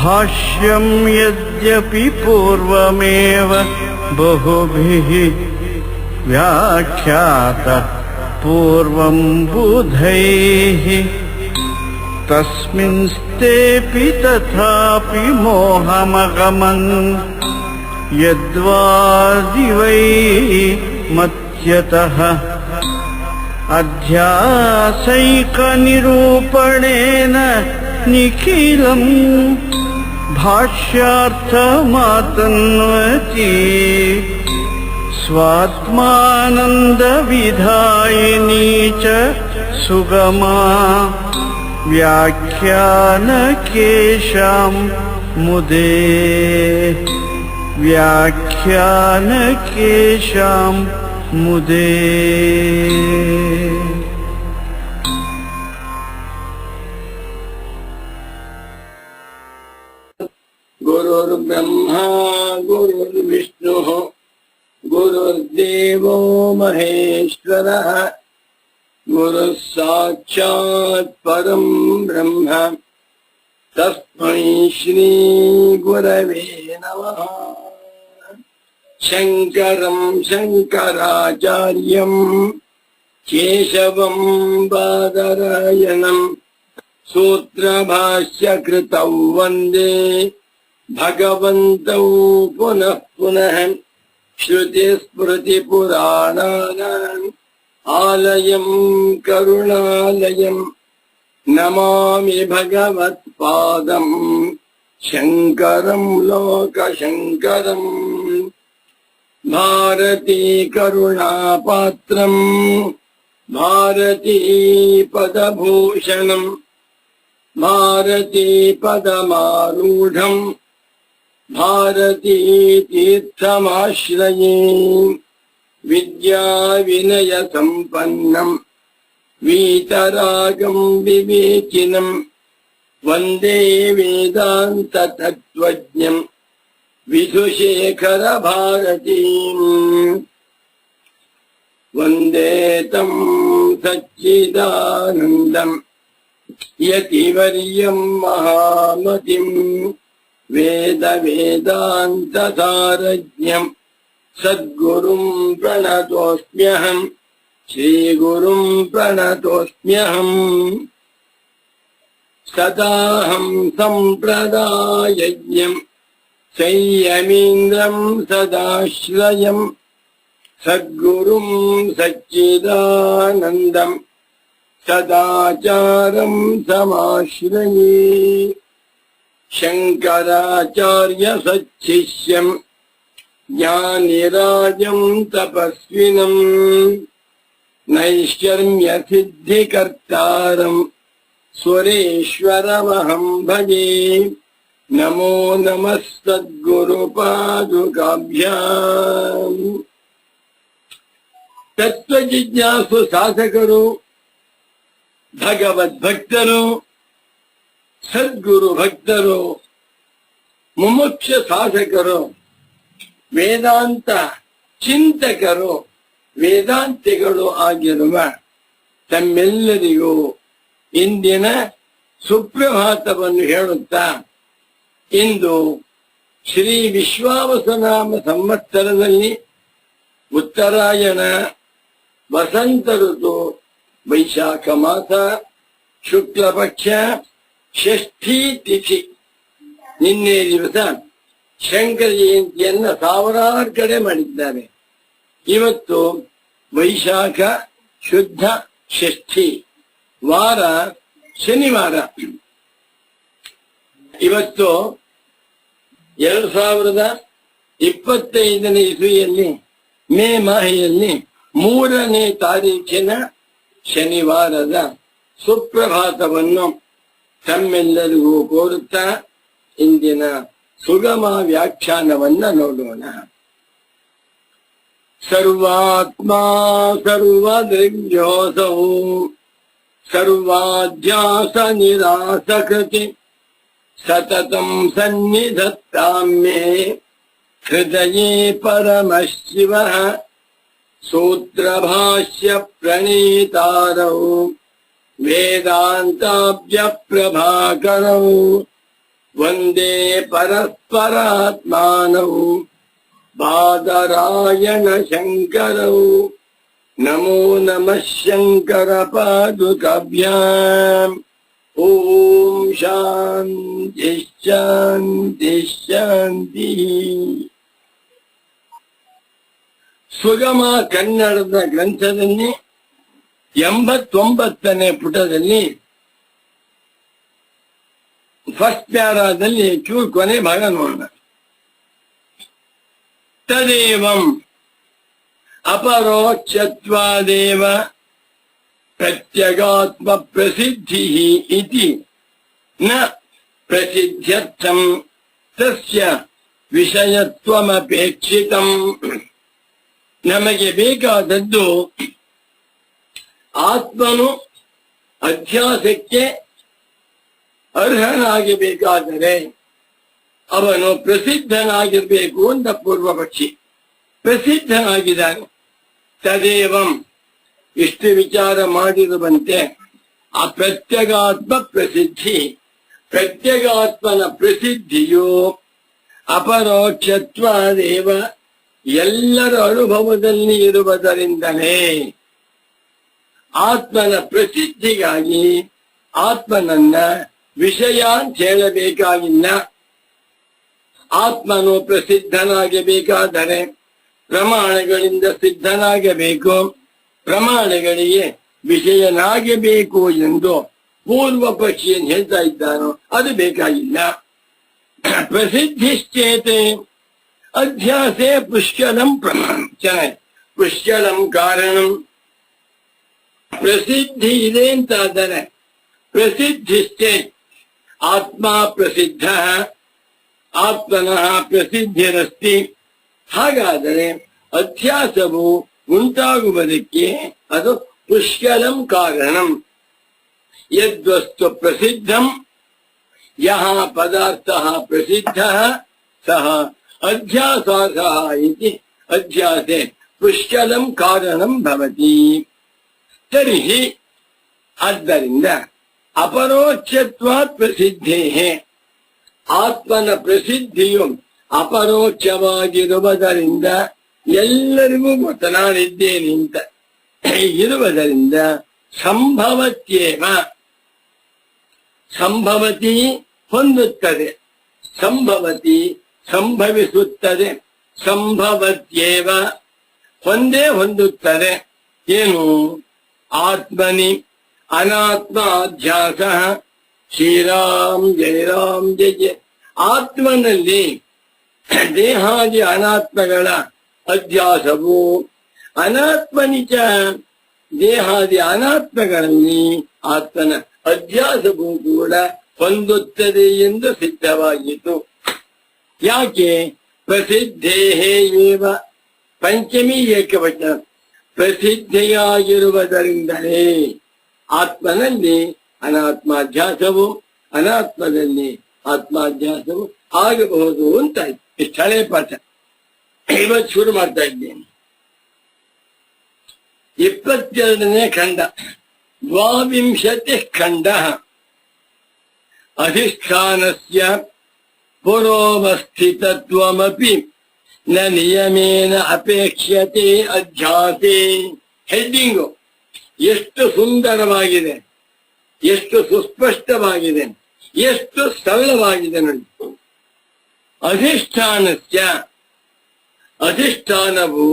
भाष्यं यद्यपि पूर्वमेव बहुभिः व्याख्यातः पूर्वं बुधैः तस्मिंस्तेऽपि तथापि मोहमगमन् यद्वादिवै मत्यतः अध्यासैकनिरूपणेन निखिलम् भाष्यार्थमातन्वति स्वात्मानन्दविधायिनी च सुगमा व्याख्यानकेशां मुदे व्याख्यानकेशां मुदे। गुरुर्ब्रह्मा गुरुर्विष्णुः गुरुर्देवो महेश्वरः गुरुः साक्षात् परं ब्रह्म तस्मै श्री गुरवे नमः। शङ्करं शङ्कराचार्यं केशवं बादरायणं सूत्रभाष्यकृतौ वन्दे भगवन्तौ पुनः पुनः। श्रुतिस्मृतिपुराणानाम् आलयं करुणालयं नमामि भगवत्पादं शङ्करं लोकशङ्करम्। भारती करुणापात्रं भारती पदभूषणं भारती पदमारूढं भारती तीर्थमाश्रये। विद्या विनय संपन्नं वीतरागं विवेकिनं वन्दे वेदान्त तत्त्वज्ञं विधुशेखर भारतीम्। वन्दे तं सच्चिदानन्दं यतिवर्यं महामतिं वेद वेदान्त सारज्ञं सद्गुरुं प्रणतोऽस्म्यहं श्रीगुरुं प्रणतोऽस्म्यहम्। सदाहं सम्प्रदायज्ञं संयमीन्द्रं सदाश्रयं सद्गुरुं सच्चिदानन्दं सदाचारं समाश्रये। शङ्कराचार्य सच्छिष्यं ज्ञानिराजं तपस्विनं नैष्कर्म्य सिद्धिकर्तारं सुरेश्वरमहं भजे। नमो नमः सद्गुरुपादुकाभ्याम्। तत्वजिज्ञासु साधकರು ಭಗವದ್ಭಕ್ತರು ಸದ್ಗುರು ಭಕ್ತರು ಮುಮುಕ್ಷ ಸಾಧಕರು ವೇದಾಂತ ಚಿಂತಕರು ವೇದಾಂತಿಗಳು ಆಗಿರುವ ತಮ್ಮೆಲ್ಲರಿಗೂ ಇಂದಿನ ಸುಪ್ರಭಾತವನ್ನು ಹೇಳುತ್ತಾ, ಇಂದು ಶ್ರೀ ವಿಶ್ವಾವಸುನಾಮ ಸಂವತ್ಸರದಲ್ಲಿ ಉತ್ತರಾಯಣ ವಸಂತ ಋತು ವೈಶಾಖ ಮಾಸ ಶುಕ್ಲ ಪಕ್ಷ ಷಷ್ಠಿ ತಿಥಿ. ನಿನ್ನೆ ದಿವಸ ಶಂಕರ ಜಯಂತಿಯನ್ನ ಸಾವಿರಾರು ಕಡೆ ಮಾಡಿದ್ದಾರೆ. ಇವತ್ತು ವೈಶಾಖ ಶುದ್ಧ ಷಷ್ಠಿ, ವಾರ ಶನಿವಾರ. ಇವತ್ತು 2025ನೇ ಇಸವಿಯಲ್ಲಿ ಮೇ ಮಾಹೆಯಲ್ಲಿ 3ನೇ ತಾರೀಖಿನ ಶನಿವಾರದ ಸುಪ್ರಭಾತವನ್ನು ತಮ್ಮೆಲ್ಲರಿಗೂ ಕೋರುತ್ತಾ ಇಂದಿನ ಸುಗಮ ವ್ಯಾಖ್ಯಾನವನ್ನ ನೋಡೋಣ. ಸರ್ವಾತ್ಮ ಸರ್ವದೃಗ್ಯೋಸೌ ಸರ್ವಾಧ್ಯಾಸ ನಿರಾಸಕೃತಿ ಸತತಂ ಸನ್ನಿಧತ್ತಾಮೇ ಹೃದಯೇ ಪರಮಶಿವಃ. ಸೂತ್ರಭಾಷ್ಯ ಪ್ರಣೀತಾರೌ ವೇದಾಂತಾಭ್ಯ ಪ್ರಭಾಕರೌ ವಂದೇ ಪರಸ್ಪರಾತ್ಮಾನೌ ಬಾದರಾಯಣ ಶಂಕರೌ ನಮೋ ನಮಃ ಶಂಕರ ಪಾದುಕಾಭ್ಯಾಂ ಓಂ ಶಾಂತಿ ಶಾಂತಿ ಶಾಂತಿ. ಸುಗಮ ಕನ್ನಡದ ಗ್ರಂಥದಲ್ಲಿ 89ನೇ ಪುಟದಲ್ಲಿ ಫಸ್ಟ್ ಪ್ಯಾರಾದಲ್ಲಿ ಚೂರು ಕೊನೆ ಭಾಗ ನೋಡೋಣ. ತದೇವಂ ಅಪರೋಕ್ಷತ್ವಾದೇವ ಪ್ರತ್ಯಗಾತ್ಮ ಪ್ರಸಿದ್ಧಿ ಇತಿ ನ ಪ್ರಸಿದ್ಧ್ಯರ್ಥಂ ತಸ್ಯ ವಿಷಯತ್ವಮಪೇಕ್ಷಿತಂ. ನಮಗೆ ಬೇಕಾದದ್ದು ಆತ್ಮನು ಅಧ್ಯಾಸಕ್ಕೆ ಅರ್ಹನಾಗಬೇಕಾದರೆ ಅವನು ಪ್ರಸಿದ್ಧನಾಗಿರ್ಬೇಕು ಅಂತ ಪೂರ್ವ ಪಕ್ಷಿ. ಪ್ರಸಿದ್ಧನಾಗಿದ್ದಾನೆ. ತದೇವಂ ಇಷ್ಟು ವಿಚಾರ ಮಾಡಿರುವಂತೆ ಆ ಪ್ರತ್ಯಗಾತ್ಮ ಪ್ರಸಿದ್ಧಿ, ಪ್ರತ್ಯಗಾತ್ಮನ ಪ್ರಸಿದ್ಧಿಯು ಅಪರೋಕ್ಷತ್ವಾದೇವ ಎಲ್ಲರ ಅನುಭವದಲ್ಲಿ ಇರುವುದರಿಂದಲೇ ಆತ್ಮನ ಪ್ರಸಿದ್ಧಿಗಾಗಿ ಆತ್ಮನನ್ನ ವಿಷಯ ಅಂತ ಹೇಳಬೇಕಾಗಿಲ್ಲ. ಆತ್ಮನು ಪ್ರಸಿದ್ಧನಾಗಬೇಕಾದರೆ ಪ್ರಮಾಣಗಳಿಂದ ಸಿದ್ಧನಾಗಬೇಕು, ಪ್ರಮಾಣಗಳಿಗೆ ವಿಷಯನಾಗಬೇಕು ಎಂದು ಪೂರ್ವ ಪಕ್ಷಿಯನ್ನು ಹೇಳ್ತಾ ಇದ್ದಾನೋ ಅದು ಬೇಕಾಗಿಲ್ಲ. ಪ್ರಸಿದ್ಧಿಶ್ಚೇತೆ ಅಧ್ಯಾಸೆ ಪುಷ್ಕಲಂ ಪ್ರಮಾಣ. ಚೆನ್ನಾಗಿ, ಪುಷ್ಕಲಂ ಕಾರಣಂ. ಪ್ರಸಿದ್ಧಿ ಇದೆ ಅಂತಾದರೆ ಪ್ರಸಿದ್ಧಿಶ್ಚೇ ಆತ್ಮ ಪ್ರಸಿದ್ಧ ಆತ್ಮನಃ ಪ್ರಸಿದ್ಧಿರಸ್ತಿ. ಹಾಗಾದರೆ ಅಧ್ಯಾಸವು ಉಂಟಾಗುವುದಕ್ಕೆ ಅದು ಪುಷ್ಕಲಂ ಕಾರಣಂ. ಯದ್ವಸ್ತು ಪ್ರಸಿದ್ಧಂ ಯಹ ಪದಾರ್ಥಃ ಪ್ರಸಿದ್ಧಃ ಸಹ ಅಧ್ಯಾಸಃ ಇತಿ ಅಧ್ಯಾಸೆ ಪುಷ್ಕಲಂ ಕಾರಣಂ ಭವತಿ. ತರ್ಹಿ ಆದ್ದರಿಂದ ಅಪರೋಕ್ಷತ್ವಾತ್ ಪ್ರಸಿದ್ಧೇಃ ಆತ್ಮನ ಪ್ರಸಿದ್ಧಿಯು ಅಪರೋಕ್ಷವಾಗಿರುವುದರಿಂದ ಎಲ್ಲರಿಗೂ ಗೊತ್ತು ನಾನಿದ್ದೇನೆ ಅಂತ ಇರುವುದರಿಂದ ಸಂಭವತ್ಯೇವ ಸಂಭವತಿ ಹೊಂದುತ್ತದೆ, ಸಂಭವತಿ ಸಂಭವಿಸುತ್ತದೆ, ಸಂಭವತ್ಯೇವ ಹೊಂದೇ ಹೊಂದುತ್ತದೆ. ಏನು? ಆತ್ಮನಿ ಅನಾತ್ಮ ಅಧ್ಯಾಸ. ಶ್ರೀರಾಮ್ ಜಯ ರಾಮ್ ಜಯ ಜಯ. ಆತ್ಮನಲ್ಲಿ ದೇಹಾದಿ ಅನಾತ್ಮಗಳ ಅಧ್ಯಾಸವು ಅನಾತ್ಮನಿಚ ದೇಹಾದಿ ಅನಾತ್ಮಗಳಲ್ಲಿ ಆತ್ಮನ ಅಧ್ಯಾಸವು ಕೂಡ ಹೊಂದುತ್ತದೆ ಎಂದು ಸಿದ್ಧವಾಗಿತ್ತು. ಯಾಕೆ? ಪ್ರಸಿದ್ಧೇಹೇ ಏವ ಪಂಚಮಿ ಏಕವಚನ. ಪ್ರಸಿದ್ಧಿಯಾಗಿರುವುದರಿಂದಲೇ ಆತ್ಮನಲ್ಲಿ ಅನಾತ್ಮಾಧ್ಯಾಸವು ಅನಾತ್ಮದಲ್ಲಿ ಆತ್ಮಾಧ್ಯಾಸವು ಆಗಬಹುದು ಅಂತ ಇಷ್ಟು ಹಳೆ ಪಾಠ. ಇವತ್ತು ಶುರು ಮಾಡ್ತಾ ಇದ್ದೇನೆ. 22ನೇ ಖಂಡ. ದ್ವಾವಿಂಶತಿ ಖಂಡ. ಅಧಿಷ್ಠಾನಸ್ಯ ಪುರೋವಸ್ಥಿತತ್ವಮಪಿ ನ ನಿಯಮೇನ ಅಪೇಕ್ಷ್ಯತೆ ಅಧ್ಯಾಸೆ. ಹೆಡ್ಡಿಂಗು ಎಷ್ಟು ಸುಂದರವಾಗಿದೆ, ಎಷ್ಟು ಸುಸ್ಪಷ್ಟವಾಗಿದೆ, ಎಷ್ಟು ಸರಳವಾಗಿದೆ ನೋಡಿ. ಅಧಿಷ್ಠಾನಸ್ಯ ಅಧಿಷ್ಠಾನವು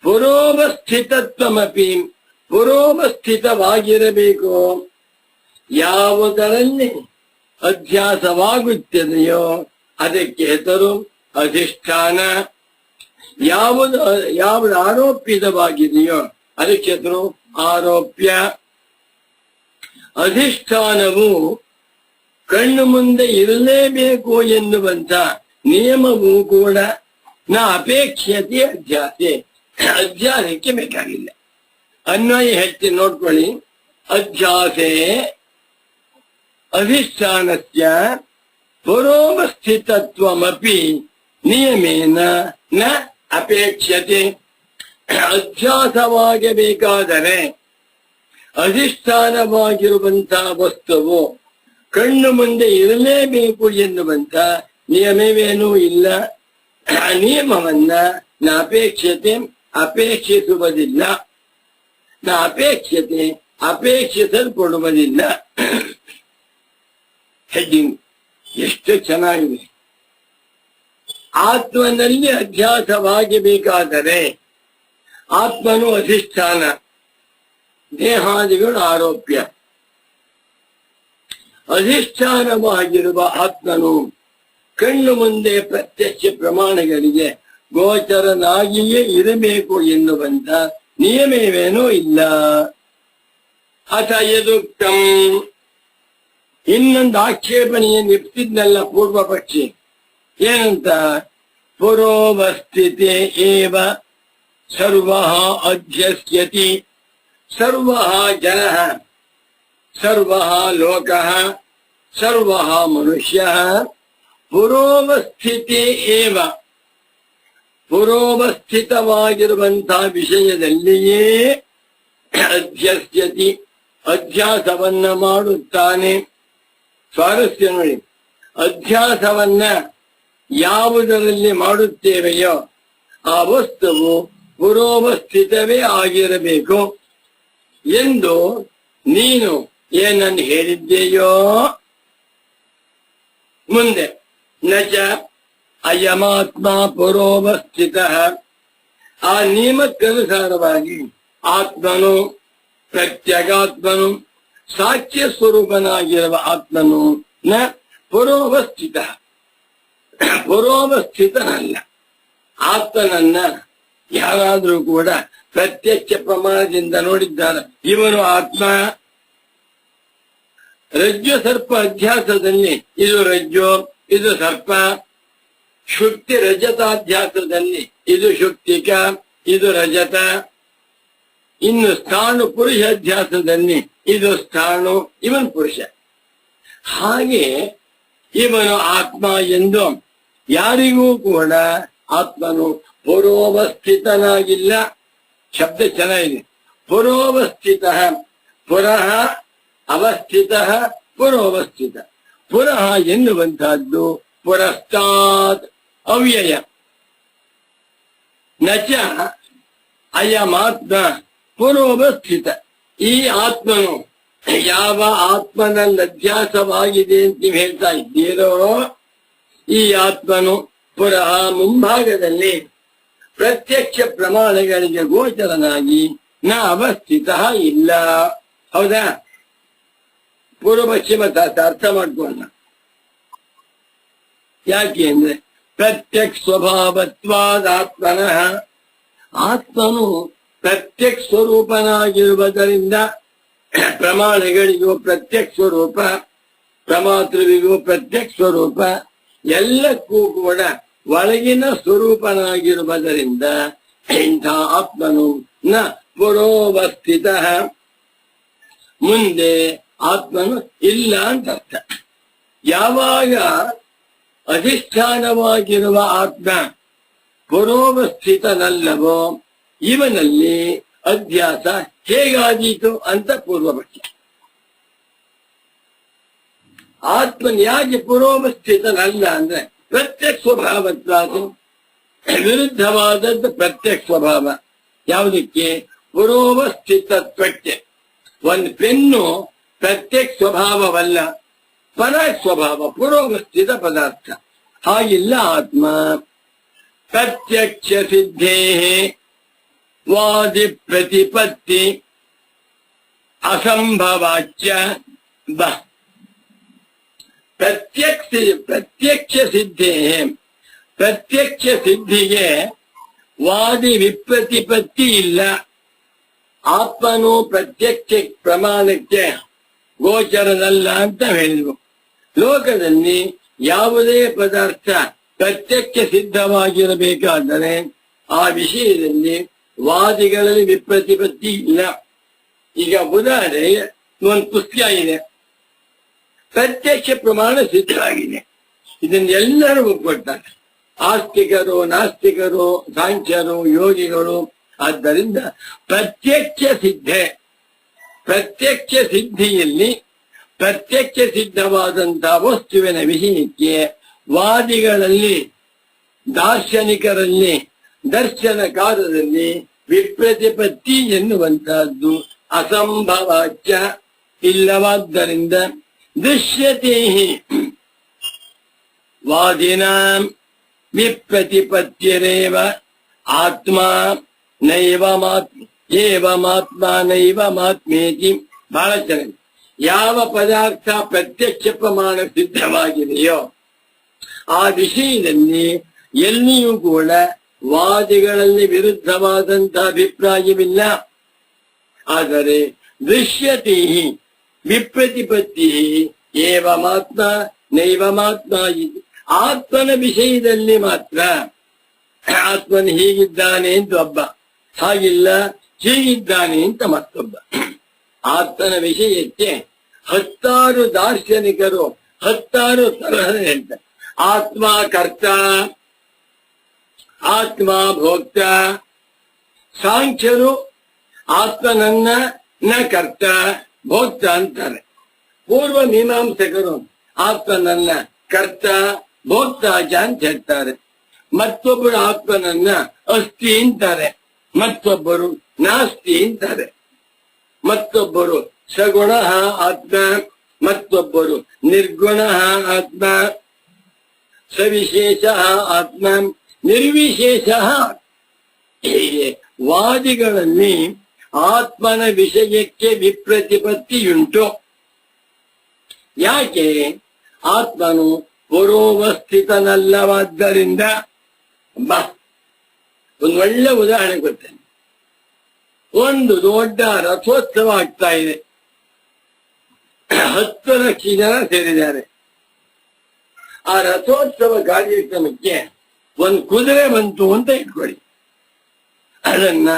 ಪುರೋವಸ್ಥಿತತ್ವಮಪಿ ಪುರೋವಸ್ಥಿತವಾಗಿರಬೇಕು. ಯಾವುದರಲ್ಲಿ ಅಧ್ಯಾಸವಾಗುತ್ತದೆಯೋ ಅದಕ್ಕೆ ಹೆಸರು ಅಧಿಷ್ಠಾನ. ಯಾವುದು ಆರೋಪಿತವಾಗಿದೆಯೋ ಅದಕ್ಕೆ ಹೆಸರು ಆರೋಪ್ಯ. ಅಧಿಷ್ಠಾನವು ಕಣ್ಣು ಮುಂದೆ ಇರಲೇಬೇಕು ಎನ್ನುವಂತ ನಿಯಮವೂ ಕೂಡ ನ ಅಪೇಕ್ಷತೆ ಅಧ್ಯಾಸೆ. ಅಧ್ಯಾಸಕ್ಕೆ ಬೇಕಾಗಿಲ್ಲ. ಅನ್ವಯ ಹೆಚ್ಚು ನೋಡ್ಕೊಳ್ಳಿ. ಅಧ್ಯಾಸೆ ಅಧಿಷ್ಠಾನಸ್ಯ ಪುರೋವಸ್ಥಿತತ್ವಮಪಿ ನಿಯಮೇನ ನ ಅಪೇಕ್ಷತೆ. ಅಧ್ಯಾಸವಾಗಬೇಕಾದರೆ ಅಧಿಷ್ಠಾನವಾಗಿರುವಂತಹ ವಸ್ತುವು ಕಣ್ಣು ಮುಂದೆ ಇರಲೇಬೇಕು ಎನ್ನುವಂತ ನಿಯಮವೇನೂ ಇಲ್ಲ. ಆ ನಿಯಮವನ್ನ ನ ಅಪೇಕ್ಷತೆ ಅಪೇಕ್ಷಿಸುವುದಿಲ್ಲ, ನ ಅಪೇಕ್ಷತೆ ಅಪೇಕ್ಷಿಸಲ್ಪಡುವುದಿಲ್ಲ. ಹೆಡ್ಡಿಂಗ್ ಎಷ್ಟು ಚೆನ್ನಾಗಿದೆ. ಆತ್ಮನಲ್ಲಿ ಅಧ್ಯಾಸವಾಗಿ ಬೇಕಾದರೆ ಆತ್ಮನು ಅಧಿಷ್ಠಾನ, ದೇಹಾದಿಗಳು ಆರೋಪ್ಯ. ಅಧಿಷ್ಠಾನವಾಗಿರುವ ಆತ್ಮನು ಕಣ್ಣು ಮುಂದೆ ಪ್ರತ್ಯಕ್ಷ ಪ್ರಮಾಣಗಳಿಗೆ ಗೋಚರನಾಗಿಯೇ ಇರಬೇಕು ಎನ್ನುವಂತ ನಿಯಮವೇನೂ ಇಲ್ಲ. ಅಥ ಯದುಕ್ತಂ, ಇನ್ನೊಂದು ಆಕ್ಷೇಪಣೆಯನ್ನು ಇರ್ತಿದ್ನಲ್ಲ ಪೂರ್ವ ಪಕ್ಷಿ, ಏನಂತ? ಪುರೋವಸ್ಥಿತೆ ಏವ ಸರ್ವಃ ಅಧ್ಯಸ್ಯತಿ, ಸರ್ವಃ ಜನಃ, ಸರ್ವಃ ಲೋಕಃ, ಸರ್ವಃ ಮನುಷ್ಯಃ ಪುರೋವಸ್ಥಿತೆ ಏವ, ಪುರೋವಸ್ಥಿತವಾಗಿರುವಂತಹ ವಿಷಯದಲ್ಲಿಯೇ ಅಧ್ಯಸ್ಯತಿ, ಅಧ್ಯಾಸವನ್ನ ಮಾಡುತ್ತಾನೆ. ಸ್ವಾರಸ್ಯ ನೋಡಿ, ಅಧ್ಯಾಸವನ್ನ ಯಾವುದರಲ್ಲಿ ಮಾಡುತ್ತೇವೆಯೋ ಆ ವಸ್ತುವು ಪುರೋವಸ್ಥಿತವೇ ಆಗಿರಬೇಕು ಎಂದು ನೀನು ಏನನ್ನು ಹೇಳಿದ್ದೀಯೋ. ಮುಂದೆ ನಚ ಅಯಮಾತ್ಮ ಪುರೋವಸ್ಥಿತ, ಆ ನಿಯಮಕ್ಕನುಸಾರವಾಗಿ ಆತ್ಮನು, ಪ್ರತ್ಯಗಾತ್ಮನು, ಸಾಕ್ಷ್ಯ ಸ್ವರೂಪನಾಗಿರುವ ಆತ್ಮನು ನ ಪುರೋವಸ್ಥಿತ, ಪುರೋವಸ್ಥಿತನಲ್ಲ. ಆತ್ಮನನ್ನ ಯಾರಾದ್ರೂ ಕೂಡ ಪ್ರತ್ಯಕ್ಷ ಪ್ರಮಾಣದಿಂದ ನೋಡಿದ್ದಾರೆ, ಇವನು ಆತ್ಮ. ರಜ್ಜು ಸರ್ಪ ಅಧ್ಯಾಸದಲ್ಲಿ ಇದು ರಜ್ಜು, ಇದು ಸರ್ಪ. ಶುಕ್ತಿ ರಜತಾಧ್ಯಾಸದಲ್ಲಿ ಇದು ಶುಕ್ತಿಕ, ಇದು ರಜತ. ಇನ್ನು ಸ್ಥಾಣು ಪುರುಷ ಅಧ್ಯಾಸದಲ್ಲಿ ಇದು ಸ್ಥಾಣು, ಇವನ್ ಪುರುಷ. ಹಾಗೆ ಇವನು ಆತ್ಮ ಎಂದು ಯಾರಿಗೂ ಕೂಡ ಆತ್ಮನು ಪುರೋವಸ್ಥಿತನಾಗಿಲ್ಲ. ಶಬ್ದ ಚೆನ್ನಾಗಿದೆ. ಪುರೋವಸ್ಥಿತ, ಪುರಃ ಅವಸ್ಥಿತ, ಪುರೋವಸ್ಥಿತ. ಪುರಃ ಎನ್ನುವಂತಹದ್ದು ಪುರಸ್ತಾತ್ ಅವ್ಯಯ. ನಚ ಅಯಮಾತ್ಮ ಪುರೋವಸ್ಥಿತ, ಈ ಆತ್ಮನು ಯಾವ ಆತ್ಮನಲ್ಲಿ ಅಧ್ಯಾಸವಾಗಿದೆ ಅಂತ ನೀವು ಹೇಳ್ತಾ ಇದ್ದೀರೋ, ಈ ಆತ್ಮನು ಪುರಃ ಮುಂಭಾಗದಲ್ಲಿ ಪ್ರತ್ಯಕ್ಷ ಪ್ರಮಾಣಗಳಿಗೆ ಗೋಚರನಾಗಿ ನ ಅವಸ್ಥಿತ ಇಲ್ಲ. ಹೌದಾ? ಪೂರ್ವ ಪಶ್ಚಿಮ ಅರ್ಥ ಮಾಡ್ಕೊಂಡ. ಯಾಕೆ ಅಂದ್ರೆ ಪ್ರತ್ಯಕ್ಷ ಸ್ವಭಾವತ್ವಾದಾತ್ಮನಃ, ಆತ್ಮನು ಪ್ರತ್ಯಕ್ಷ ಸ್ವರೂಪನಾಗಿರುವುದರಿಂದ ಪ್ರಮಾಣಗಳಿಗೂ ಪ್ರತ್ಯಕ್ಷ ಸ್ವರೂಪ, ಪ್ರಮಾತೃವಿಗೂ ಪ್ರತ್ಯಕ್ಷ ಸ್ವರೂಪ, ಎಲ್ಲಕ್ಕೂ ಕೂಡ ಒಳಗಿನ ಸ್ವರೂಪನಾಗಿರುವುದರಿಂದ ಇಂಥ ಆತ್ಮನು ನ ಪುರೋವಸ್ಥಿತ. ಮುಂದೆ ಆತ್ಮನು ಇಲ್ಲ ಅಂತ ಅರ್ಥ. ಯಾವಾಗ ಅಧಿಷ್ಠಾನವಾಗಿರುವ ಆತ್ಮ ಪುರೋವಸ್ಥಿತನಲ್ಲವೋ ಇವನಲ್ಲಿ ಅಧ್ಯಾಸ ಹೇಗಾದೀತು ಅಂತ ಪೂರ್ವಪಕ್ಷ. ಆತ್ಮನ್ ಯಾಕೆ ಪುರೋವಸ್ಥಿತನಲ್ಲ ಅಂದ್ರೆ ಪ್ರತ್ಯಕ್ಷ ಸ್ವಭಾವತ್ವಾದು, ವಿರುದ್ಧವಾದದ್ದು ಪ್ರತ್ಯಕ್ಷ ಸ್ವಭಾವ. ಯಾವುದಕ್ಕೆ? ಪುರೋವಸ್ಥಿತತ್ವಕ್ಕೆ. ಒಂದು ಪೆನ್ನು ಪ್ರತ್ಯಕ್ಷ ಸ್ವಭಾವವಲ್ಲ, ಪರಾಕ್ ಸ್ವಭಾವ, ಪುರೋವಸ್ಥಿತ ಪದಾರ್ಥ. ಹಾಗಿಲ್ಲ ಆತ್ಮ. ಪ್ರತ್ಯಕ್ಷ ಸಿದ್ಧೇ ವಾದಿ ಪ್ರತಿಪತ್ತಿ ಅಸಂಭವಾಚ್ಯ ಬ. ಪ್ರತ್ಯಕ್ಷ ಸಿದ್ಧೇ, ಪ್ರತ್ಯಕ್ಷ ಸಿದ್ಧಿಗೆ ವಾದಿ ವಿಪ್ರತಿಪತ್ತಿ ಇಲ್ಲ. ಆತ್ಮನು ಪ್ರತ್ಯಕ್ಷ ಪ್ರಮಾಣಕ್ಕೆ ಗೋಚರನಲ್ಲ ಅಂತ ಹೇಳಿದ್ರು. ಲೋಕದಲ್ಲಿ ಯಾವುದೇ ಪದಾರ್ಥ ಪ್ರತ್ಯಕ್ಷ ಸಿದ್ಧವಾಗಿರಬೇಕಾದರೆ ಆ ವಿಷಯದಲ್ಲಿ ವಾದಿಗಳಲ್ಲಿ ವಿಪ್ರತಿಪತ್ತಿ ಇಲ್ಲ. ಈಗ ಉದಾಹರಣೆಗೆ ಒಂದು ಪುಸ್ತಕ ಇದೆ, ಪ್ರತ್ಯಕ್ಷ ಪ್ರಮಾಣ ಸಿದ್ಧವಾಗಿದೆ, ಇದನ್ನೆಲ್ಲರೂ ಒಪ್ಪಿಕೊಳ್ತಾರೆ. ಆಸ್ತಿಕರು, ನಾಸ್ತಿಕರು, ಸಾಂಖ್ಯರು, ಯೋಗಿಗಳು. ಆದ್ದರಿಂದ ಪ್ರತ್ಯಕ್ಷ ಸಿದ್ಧೆ, ಪ್ರತ್ಯಕ್ಷ ಸಿದ್ಧಿಯಲ್ಲಿ ಪ್ರತ್ಯಕ್ಷ ಸಿದ್ಧವಾದಂತಹ ವಸ್ತುವಿನ ವಿಷಯಕ್ಕೆ ವಾದಿಗಳಲ್ಲಿ, ದಾರ್ಶನಿಕರಲ್ಲಿ, ದರ್ಶನಕಾರರಲ್ಲಿ ವಿಪ್ರತಿಪತ್ತಿ ಎನ್ನುವಂತಹದ್ದು ಅಸಂಭವಾಚ್ಯ, ಇಲ್ಲವಾದ್ದರಿಂದ ದೃಶ್ಯತೆ ವಾದಿನಾಂ ವಿಪ್ರತಿಪತ್ತಿರೇವ ಆತ್ಮ ಏವಮಾತ್ಮ ನೈವಮಾತ್ಮೇತಿ. ಬಹಳ ಚೆನ್ನಾಗಿ, ಯಾವ ಪದಾರ್ಥ ಪ್ರತ್ಯಕ್ಷ ಪ್ರಮಾಣ ಸಿದ್ಧವಾಗಿದೆಯೋ ಆ ವಿಷಯದಲ್ಲಿ ಎಲ್ಲಿಯೂ ಕೂಡ ವಾದಿಗಳಲ್ಲಿ ವಿರುದ್ಧವಾದಂತಹ ಅಭಿಪ್ರಾಯವಿಲ್ಲ. ಆದರೆ ದೃಶ್ಯತೆ ವಿಪ್ರತಿಪತ್ತಿ ಏವಮಾತ್ಮ ನೈವಮಾತ್ಮ, ಆತ್ಮನ ವಿಷಯದಲ್ಲಿ ಮಾತ್ರ ಆತ್ಮನ ಹೀಗಿದ್ದಾನೆ ಅಂತ ಒಬ್ಬ, ಹಾಗಿಲ್ಲ ಹೀಗಿದ್ದಾನೆ ಅಂತ ಮತ್ತೊಬ್ಬ. ಆತ್ಮನ ವಿಷಯಕ್ಕೆ 10 ದಾರ್ಶನಿಕರು 10 ತರಹ ಹೇಳ್ತಾರೆ. ಆತ್ಮ ಕರ್ತ, ಆತ್ಮ ಭೋಕ್ತ. ಸಾಂಖ್ಯರು ಆತ್ಮನನ್ನ ನ ಕರ್ತ ಭೋಕ್ತ ಅಂತಾರೆ. ಪೂರ್ವ ಮೀಮಾಂಸಕರು ಆತ್ಮನನ್ನ ಕರ್ತ ಭೋಕ್ತಾಜ ಅಂತ ಹೇಳ್ತಾರೆ. ಮತ್ತೊಬ್ಬರು ಆತ್ಮನನ್ನ ಅಸ್ತಿ ಅಂತಾರೆ, ಮತ್ತೊಬ್ಬರು ನಾಸ್ತಿ ಅಂತಾರೆ. ಮತ್ತೊಬ್ಬರು ಸಗುಣ ಆತ್ಮ, ಮತ್ತೊಬ್ಬರು ನಿರ್ಗುಣ ಆತ್ಮ, ಸವಿಶೇಷ ಆತ್ಮ, ನಿರ್ವಿಶೇಷ. ಹೀಗೆ ವಾದಿಗಳಲ್ಲಿ ಆತ್ಮನ ವಿಷಯಕ್ಕೆ ವಿಪ್ರತಿಪತ್ತಿಯುಂಟು. ಯಾಕೆ? ಆತ್ಮನು ಪುರೋವಸ್ಥಿತನಲ್ಲವಾದ್ದರಿಂದ. ಒಂದು ಒಳ್ಳೆ ಉದಾಹರಣೆ ಕೊಡ್ತೇನೆ. ಒಂದು ದೊಡ್ಡ ರಥೋತ್ಸವ ಆಗ್ತಾ ಇದೆ. 10 ಲಕ್ಷ ಜನ ಸೇರಿದ್ದಾರೆ. ಆ ರಥೋತ್ಸವ ಕಾರ್ಯಕ್ರಮಕ್ಕೆ ಒಂದು ಕುದುರೆ ಬಂತು ಅಂತ ಇಟ್ಕೊಳ್ಳಿ. ಅದನ್ನ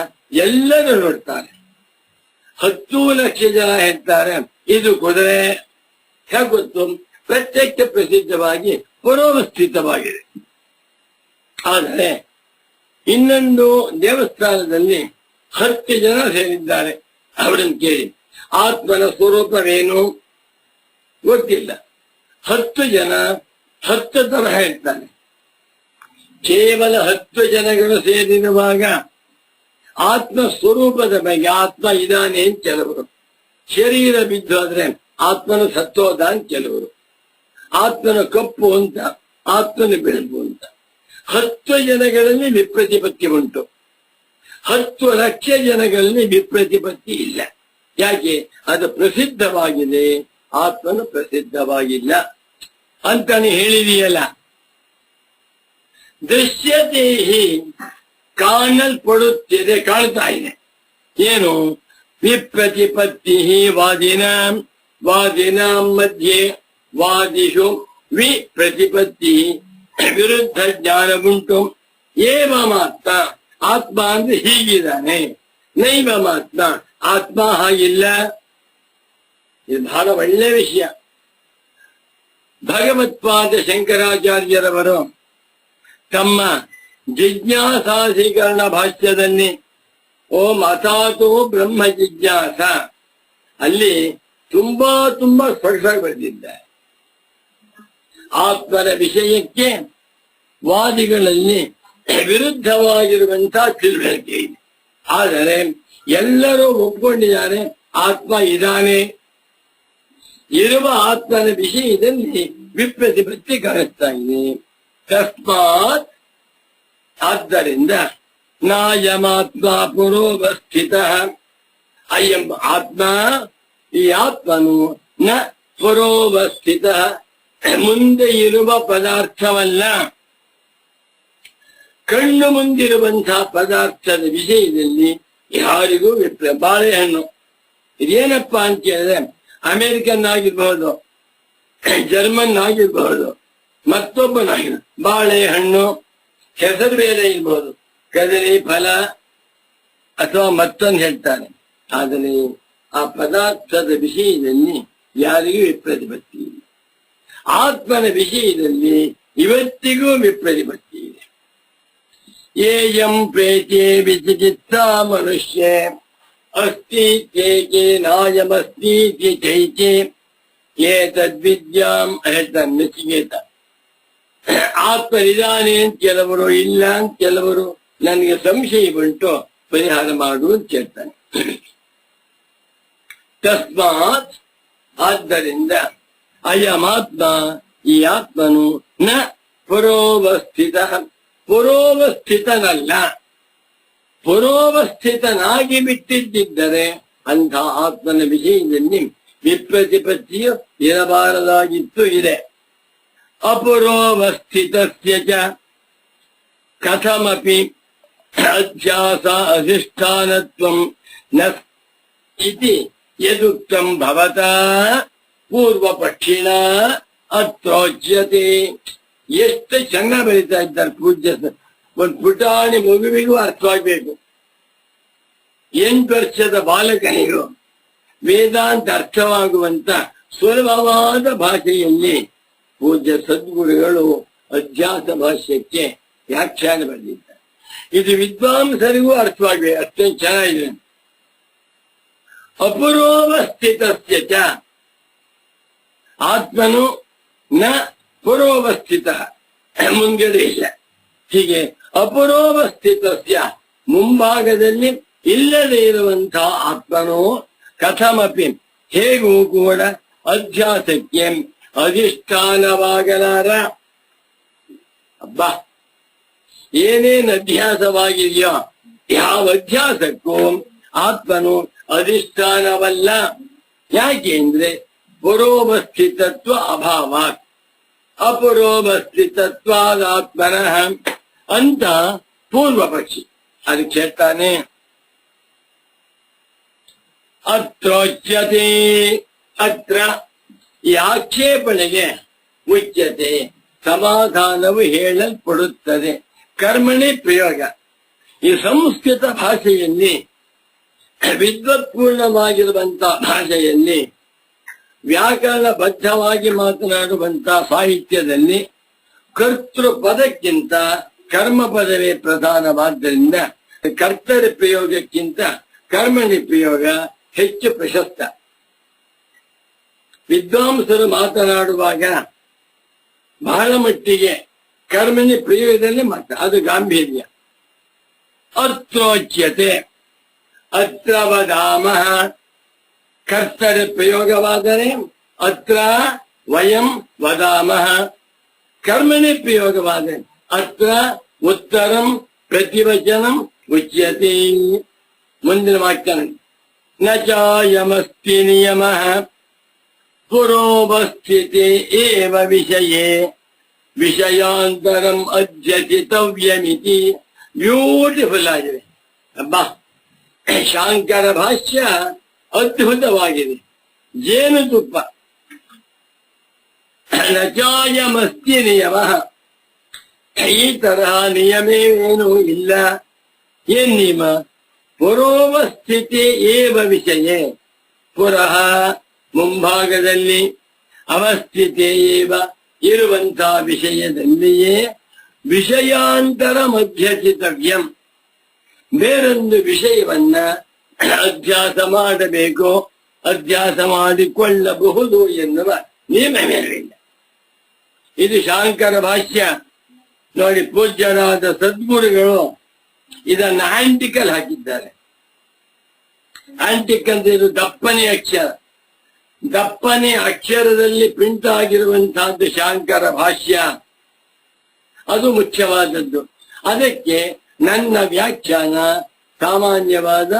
ಎಲ್ಲರೂ ನೋಡ್ತಾರೆ. 10 ಲಕ್ಷ ಜನ ಹೇಳ್ತಾರೆ ಇದು ಕುದುರೆ. ಹೇಗೆ ಗೊತ್ತು? ಪ್ರತ್ಯಕ್ಷ ಪ್ರಸಿದ್ಧವಾಗಿ ಪುರೋವಸ್ಥಿತವಾಗಿದೆ. ಆದರೆ ಇನ್ನೊಂದು ದೇವಸ್ಥಾನದಲ್ಲಿ 10 ಜನ ಸೇರಿದ್ದಾರೆ. ಅವರನ್ನು ಕೇಳಿ ಆತ್ಮನ ಸ್ವರೂಪವೇನು ಗೊತ್ತಿಲ್ಲ. 10 ಜನ 10 ತರಹ ಹೇಳ್ತಾನೆ. ಕೇವಲ 10 ಜನಗಳು ಸೇರಿರುವಾಗ ಆತ್ಮ ಸ್ವರೂಪದ ಬಗ್ಗೆ, ಆತ್ಮ ಇದಾನೆ ಅಂತ ಕೆಲವರು, ಶರೀರ ಬಿದ್ದು ಆದ್ರೆ ಆತ್ಮನ ಸತ್ತೋದ ಅಂತ ಕೆಲವರು, ಆತ್ಮನ ಕಪ್ಪು ಅಂತ, ಆತ್ಮನ ಬೆಳಕು ಅಂತ. 10 ಜನಗಳಲ್ಲಿ ವಿಪ್ರತಿಪತ್ತಿ ಉಂಟು. 10 ಲಕ್ಷ ಜನಗಳಲ್ಲಿ ವಿಪ್ರತಿಪತ್ತಿ ಇಲ್ಲ. ಯಾಕೆ? ಅದು ಪ್ರಸಿದ್ಧವಾಗಿದೆ, ಆತ್ಮನು ಪ್ರಸಿದ್ಧವಾಗಿಲ್ಲ ಅಂತಾನೆ ಹೇಳಿದೆಯಲ್ಲ. ದೃಶ್ಯತೆ ಕಾಣಲ್ಪಡುತ್ತಿದೆ, ಕಾಣ್ತಾ ಇದೆ. ಏನು? ವಿಪ್ರತಿಪತ್ತಿ ವಾದಿನಾಂ ಮಧ್ಯೆ ವಾದಿಷು ವಿಪ್ರತಿಪತ್ತಿ, ವಿರುದ್ಧ ಜ್ಞಾನ ಉಂಟು. ಏವ ಮಾತ್ರ ಆತ್ಮ ಅಂದ್ರೆ ಹೀಗಿದ್ದಾನೆ, ನೈವ ಮಾತ್ರ ಆತ್ಮ ಹಾಗಿಲ್ಲ. ಇದು ಬಹಳ ಒಳ್ಳೆ ವಿಷಯ. ಭಗವತ್ಪಾದ ಶಂಕರಾಚಾರ್ಯರವರು ತಮ್ಮ ಜಿಜ್ಞಾಸಾಧಿಕರಣ ಭಾಷ್ಯದಲ್ಲಿ ಓಂ ಅಥಾತೋ ಬ್ರಹ್ಮ ಜಿಜ್ಞಾಸ ಅಲ್ಲಿ ತುಂಬಾ ಸ್ಪಷ್ಟವಾಗಿ ಬರೆದಿದ್ದಾರೆ. ಆತ್ಮನ ವಿಷಯಕ್ಕೆ ವಾದಿಗಳಲ್ಲಿ ವಿರುದ್ಧವಾಗಿರುವಂತಹ ತಿಳುವಳಿಕೆ ಇದೆ. ಆದರೆ ಎಲ್ಲರೂ ಒಪ್ಕೊಂಡಿದ್ದಾರೆ ಆತ್ಮ ಇದ್ದಾನೆ. ಇರುವ ಆತ್ಮನ ವಿಷಯದಲ್ಲಿ ವಿಪ್ರತಿಪತ್ತಿ ಕಾಣಿಸ್ತಾ ಇದೆ. ತಸ್ಮಾತ್ ಆದ್ದರಿಂದ ನಾಯಮಾತ್ಮ ಪುರೋವಸ್ಥಿತ, ಅಯಂ ಆತ್ಮ, ಈ ಆತ್ಮನು ನ ಪುರೋವಸ್ಥಿತ, ಮುಂದೆ ಇರುವ ಪದಾರ್ಥವಲ್ಲ. ಕಣ್ಣು ಮುಂದಿರುವಂತಹ ಪದಾರ್ಥದ ವಿಷಯದಲ್ಲಿ ಯಾರಿಗೂ ಬಾಳೆಹಣ್ಣು ಇದೇನಪ್ಪ ಅಂತ ಹೇಳಿದ್ರೆ ಅಮೆರಿಕನ್ ಆಗಿರ್ಬಹುದು, ಜರ್ಮನ್ ಆಗಿರ್ಬಹುದು, ಮತ್ತೊಬ್ಬನಾಗಿರ್ಬಹುದು. ಬಾಳೆಹಣ್ಣು ಹೆಸರು ಬೇರೆ ಇರ್ಬೋದು, ಕದರಿ ಫಲ ಅಥವಾ ಮತ್ತೊಂದು ಹೇಳ್ತಾನೆ. ಆದರೆ ಆ ಪದಾರ್ಥದ ವಿಷಯದಲ್ಲಿ ಯಾರಿಗೂ ವಿಪ್ರತಿಪತ್ತಿ ಇಲ್ಲ. ಆತ್ಮನ ವಿಷಯದಲ್ಲಿ ಇವತ್ತಿಗೂ ವಿಪ್ರತಿಪತ್ತಿ ಇದೆ. ಏಯಂ ಪ್ರೇತೆ ವಿಚಿಕಿತ್ಸ ಮನುಷ್ಯ ಅಸ್ತಿ ಚೈಕೆ ನಾಯಮಸ್ತಿ ಚೈಕೆ ಏತದ್ವಿದ್ಯಾಂ ಹೇಳ್ತಾನೆ ನಚಿಕೇತ. ಆತ್ಮನಿದಾನೆ ಅಂತ ಕೆಲವರು, ಇಲ್ಲ ಅಂತ ಕೆಲವರು, ನನಗೆ ಸಂಶಯ ಬಂಟು, ಪರಿಹಾರ ಮಾಡು ಅಂತ ಕೇಳ್ತಾನೆ. ತಸ್ಮಾತ್ ಆದ್ದರಿಂದ ಅಯಮಾತ್ಮ ಈ ಆತ್ಮನು ನ ಪುರೋವಸ್ಥಿತ, ಪುರೋವಸ್ಥಿತನಲ್ಲ. ಪುರೋವಸ್ಥಿತನಾಗಿ ಬಿಟ್ಟಿದ್ದರೆ ಅಂಥ ಆತ್ಮನ ವಿಷಯದಲ್ಲಿ ವಿಪ್ರತಿಪತ್ತಿಯು ಇರಬಾರದಾಗಿತ್ತು, ಇದೆ. ಅಪುರೋವಸ್ಥಿತಸ್ಯ ಚ ಕಥಮಪಿ ಅಧ್ಯಾಸ ಅಧಿಷ್ಠಾನತ್ವಂ ನ ಇತಿ ಯದುಕ್ತಂ ಭವತಾ ಪೂರ್ವಪಕ್ಷಿಣ ಅತ್ರೋಚ್ಯತೆ. ಎಷ್ಟು ಚೆನ್ನಾಗಿ ಬರೀತಾ ಇದ್ದಾರೆ ಪೂಜ್ಯ. ಒಂದು ಪುಟಾಣಿ ಮಗುವಿಗೂ ಅರ್ಥವಾಗಬೇಕು. 8 ವರ್ಷದ ಬಾಲಕನಿಗೂ ವೇದಾಂತ ಅರ್ಥವಾಗುವಂತ ಸುಲಭವಾದ ಭಾಷೆಯಲ್ಲಿ ಪೂಜ್ಯ ಸದ್ಗುರುಗಳು ಅಧ್ಯಾಸ ಭಾಷ್ಯಕ್ಕೆ ವ್ಯಾಖ್ಯಾನ ಬರೆದಿದ್ದಾರೆ. ಇದು ವಿದ್ವಾಂಸರಿಗೂ ಅರ್ಥವಾಗಬೇಕು, ಅಷ್ಟೊಂದು ಚೆನ್ನಾಗಿದೆ. ಅಪುರೋವಸ್ಥಿತಸ್ಯ ಚ ಆತ್ಮನು ನ ಪುರೋವಸ್ಥಿತ ಮುಂಗಡೆ ಇಲ್ಲ. ಹೀಗೆ ಅಪುರೋವಸ್ಥಿತಸ್ಯ ಮುಂಭಾಗದಲ್ಲಿ ಇಲ್ಲದೆ ಇರುವಂತಹ ಆತ್ಮನು ಕಥಮಪಿ ಹೇಗೂ ಕೂಡ ಅಧ್ಯಾಸಕ್ಕೆ ಅಧಿಷ್ಠಾನವಾಗಲಾರ. ಅಬ್ಬಾ, ಏನೇನು ಅಧ್ಯಾಸವಾಗಿದೆಯೋ ಯಾವ ಅಧ್ಯಾಸಕ್ಕೂ ಆತ್ಮನು ಅಧಿಷ್ಠಾನವಲ್ಲ. ಯಾಕೆಂದ್ರೆ ಪುರೋವಸ್ಥಿತತ್ವ ಅಭಾವ, ಅಪುರೋವಸ್ಥಿತತ್ವಾದಾತ್ಮನಃ ಅಂತ ಪೂರ್ವ ಪಕ್ಷಿ ಅದಕ್ಕೆ ಹೇಳ್ತಾನೆ. ಅತ್ರೋಚ್ಯತೆ, ಅತ್ರ ಈ ಆಕ್ಷೇಪಣೆಗೆ ಉಚ್ಯತೆ ಸಮಾಧಾನವು ಹೇಳಲ್ಪಡುತ್ತದೆ. ಕರ್ಮಣಿ ಪ್ರಯೋಗ. ಈ ಸಂಸ್ಕೃತ ಭಾಷೆಯಲ್ಲಿ, ವಿದ್ವತ್ಪೂರ್ಣವಾಗಿರುವಂತಹ ಭಾಷೆಯಲ್ಲಿ, ವ್ಯಾಕರಣ ಬದ್ಧವಾಗಿ ಮಾತನಾಡುವಂತಹ ಸಾಹಿತ್ಯದಲ್ಲಿ ಕರ್ತೃ ಪದಕ್ಕಿಂತ ಕರ್ಮ ಪದವೇ ಪ್ರಧಾನವಾದ್ದರಿಂದ ಕರ್ತೃ ಪ್ರಯೋಗಕ್ಕಿಂತ ಕರ್ಮಣಿ ಪ್ರಯೋಗ ಹೆಚ್ಚು ಪ್ರಶಸ್ತ. ವಿದ್ವಾಂಸರು ಮಾತನಾಡುವಾಗ ಬಹಳ ಮಟ್ಟಿಗೆ ಕರ್ಮಣಿ ಪ್ರಯೋಗದಲ್ಲಿ ಅದು ಗಾಂಭೀರ್ಯ. ಅತ್ರೋಚ್ಯತೆ, ಅತ್ರ ವದಾಮಃ. ಕರ್ತೃ ಪ್ರಯೋಗವಾದರೆ ಅತ್ರ ವಯಂ ವದಾಮಃ. ಕರ್ಮಣಿ ಪ್ರಯೋಗವಾದರೆ ಅತ್ರ ಉತ್ತರಂ ಪ್ರತಿವಚನಂ ಉಚ್ಯತೆ. ಮುಂದಿನ ವಾಕ್ಯ, ನ ಚಾಯಮಸ್ತಿ ನಿಯಮಃ ಪುರೋವಸ್ಥಿತೆ ಏವ ವಿಷಯೇ ವಿಷಯಾಂತರಂ ಅಧ್ಯಸಿತವ್ಯಮಿತಿ. ಬ್ಯೂಟಿಫುಲ್ ಆಗಿದೆ. ಅಬ್ಬಾ, ಶಾಂಕರ ಭಾಷ್ಯ ಅದ್ಭುತವಾಗಿದೆ. ಜೇನುತುಪ್ಪ. ನ ಚಾಯಮಸ್ತಿ ನಿಯಮ, ಈ ತರಹ ನಿಯಮೇನೂ ಇಲ್ಲ. ಏನ್ ನಿಯಮ? ಪುರೋವಸ್ಥಿತಿ ಏವ ವಿಷಯ, ಪುರಃ ಮುಂಭಾಗದಲ್ಲಿ, ಅವಸ್ಥಿತಿ ಏವ ಇರುವಂತಹ ವಿಷಯದಲ್ಲಿಯೇ ವಿಷಯಾಂತರ ಮಧ್ಯಚಿತವ್ಯಂ, ಬೇರೊಂದು ವಿಷಯವನ್ನ ಅಧ್ಯಾಸ ಮಾಡಬೇಕು, ಅಧ್ಯಾಸ ಮಾಡಿಕೊಳ್ಳಬಹುದು ಎನ್ನುವ ನಿಯಮವೇನಿಲ್ಲ. ಇದು ಶಾಂಕರ ಭಾಷ್ಯ. ನೋಡಿ, ಪೂಜ್ಯರಾದ ಸದ್ಗುರುಗಳು ಇದನ್ನು ಆಂಟಿಕಲ್ ಹಾಕಿದ್ದಾರೆ. ಆಂಟಿಕ್ ಅಂತ ಇದು ದಪ್ಪನೆ ಅಕ್ಷರ. ದಪ್ಪನೆ ಅಕ್ಷರದಲ್ಲಿ ಪ್ರಿಂಟ್ ಆಗಿರುವಂತಹದ್ದು ಶಾಂಕರ ಭಾಷ್ಯ. ಅದು ಮುಖ್ಯವಾದದ್ದು. ಅದಕ್ಕೆ ನನ್ನ ವ್ಯಾಖ್ಯಾನ ಸಾಮಾನ್ಯವಾದ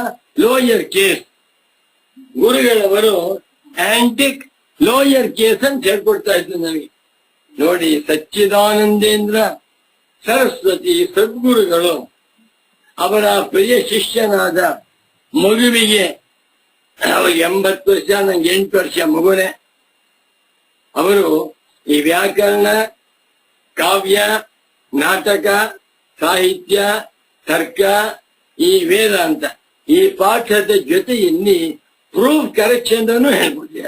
ಲೋಯರ್ ಕೇಸ್. ಗುರುಗಳವರು ಆಂಟಿಕ್ ಲೋಯರ್ ಕೇಸ್ ಅಂತ ಹೇಳ್ಕೊಡ್ತಾ ಇದ್ರು ನನಗೆ. ನೋಡಿ, ಸಚ್ಚಿದಾನಂದೇಂದ್ರ ಸರಸ್ವತಿ ಸದ್ಗುರುಗಳು ಅವರ ಪ್ರಿಯ ಶಿಷ್ಯನಾದ ಮಗುವಿಗೆ, ಅವ್ರಿಗೆ 80 ವರ್ಷ, ನಂಗೆ 8 ವರ್ಷ ಮಗುನೆ. ಅವರು ಈ ವ್ಯಾಕರಣ, ಕಾವ್ಯ, ನಾಟಕ, ಸಾಹಿತ್ಯ, ತರ್ಕ, ಈ ವೇದಾಂತ, ಈ ಪಾಠದ ಜೊತೆಯಲ್ಲಿ ಪ್ರೂಫ್ ಕರೆಕ್ಷನ್ ಹೇಳ್ಕೊಡ್ತೀರ.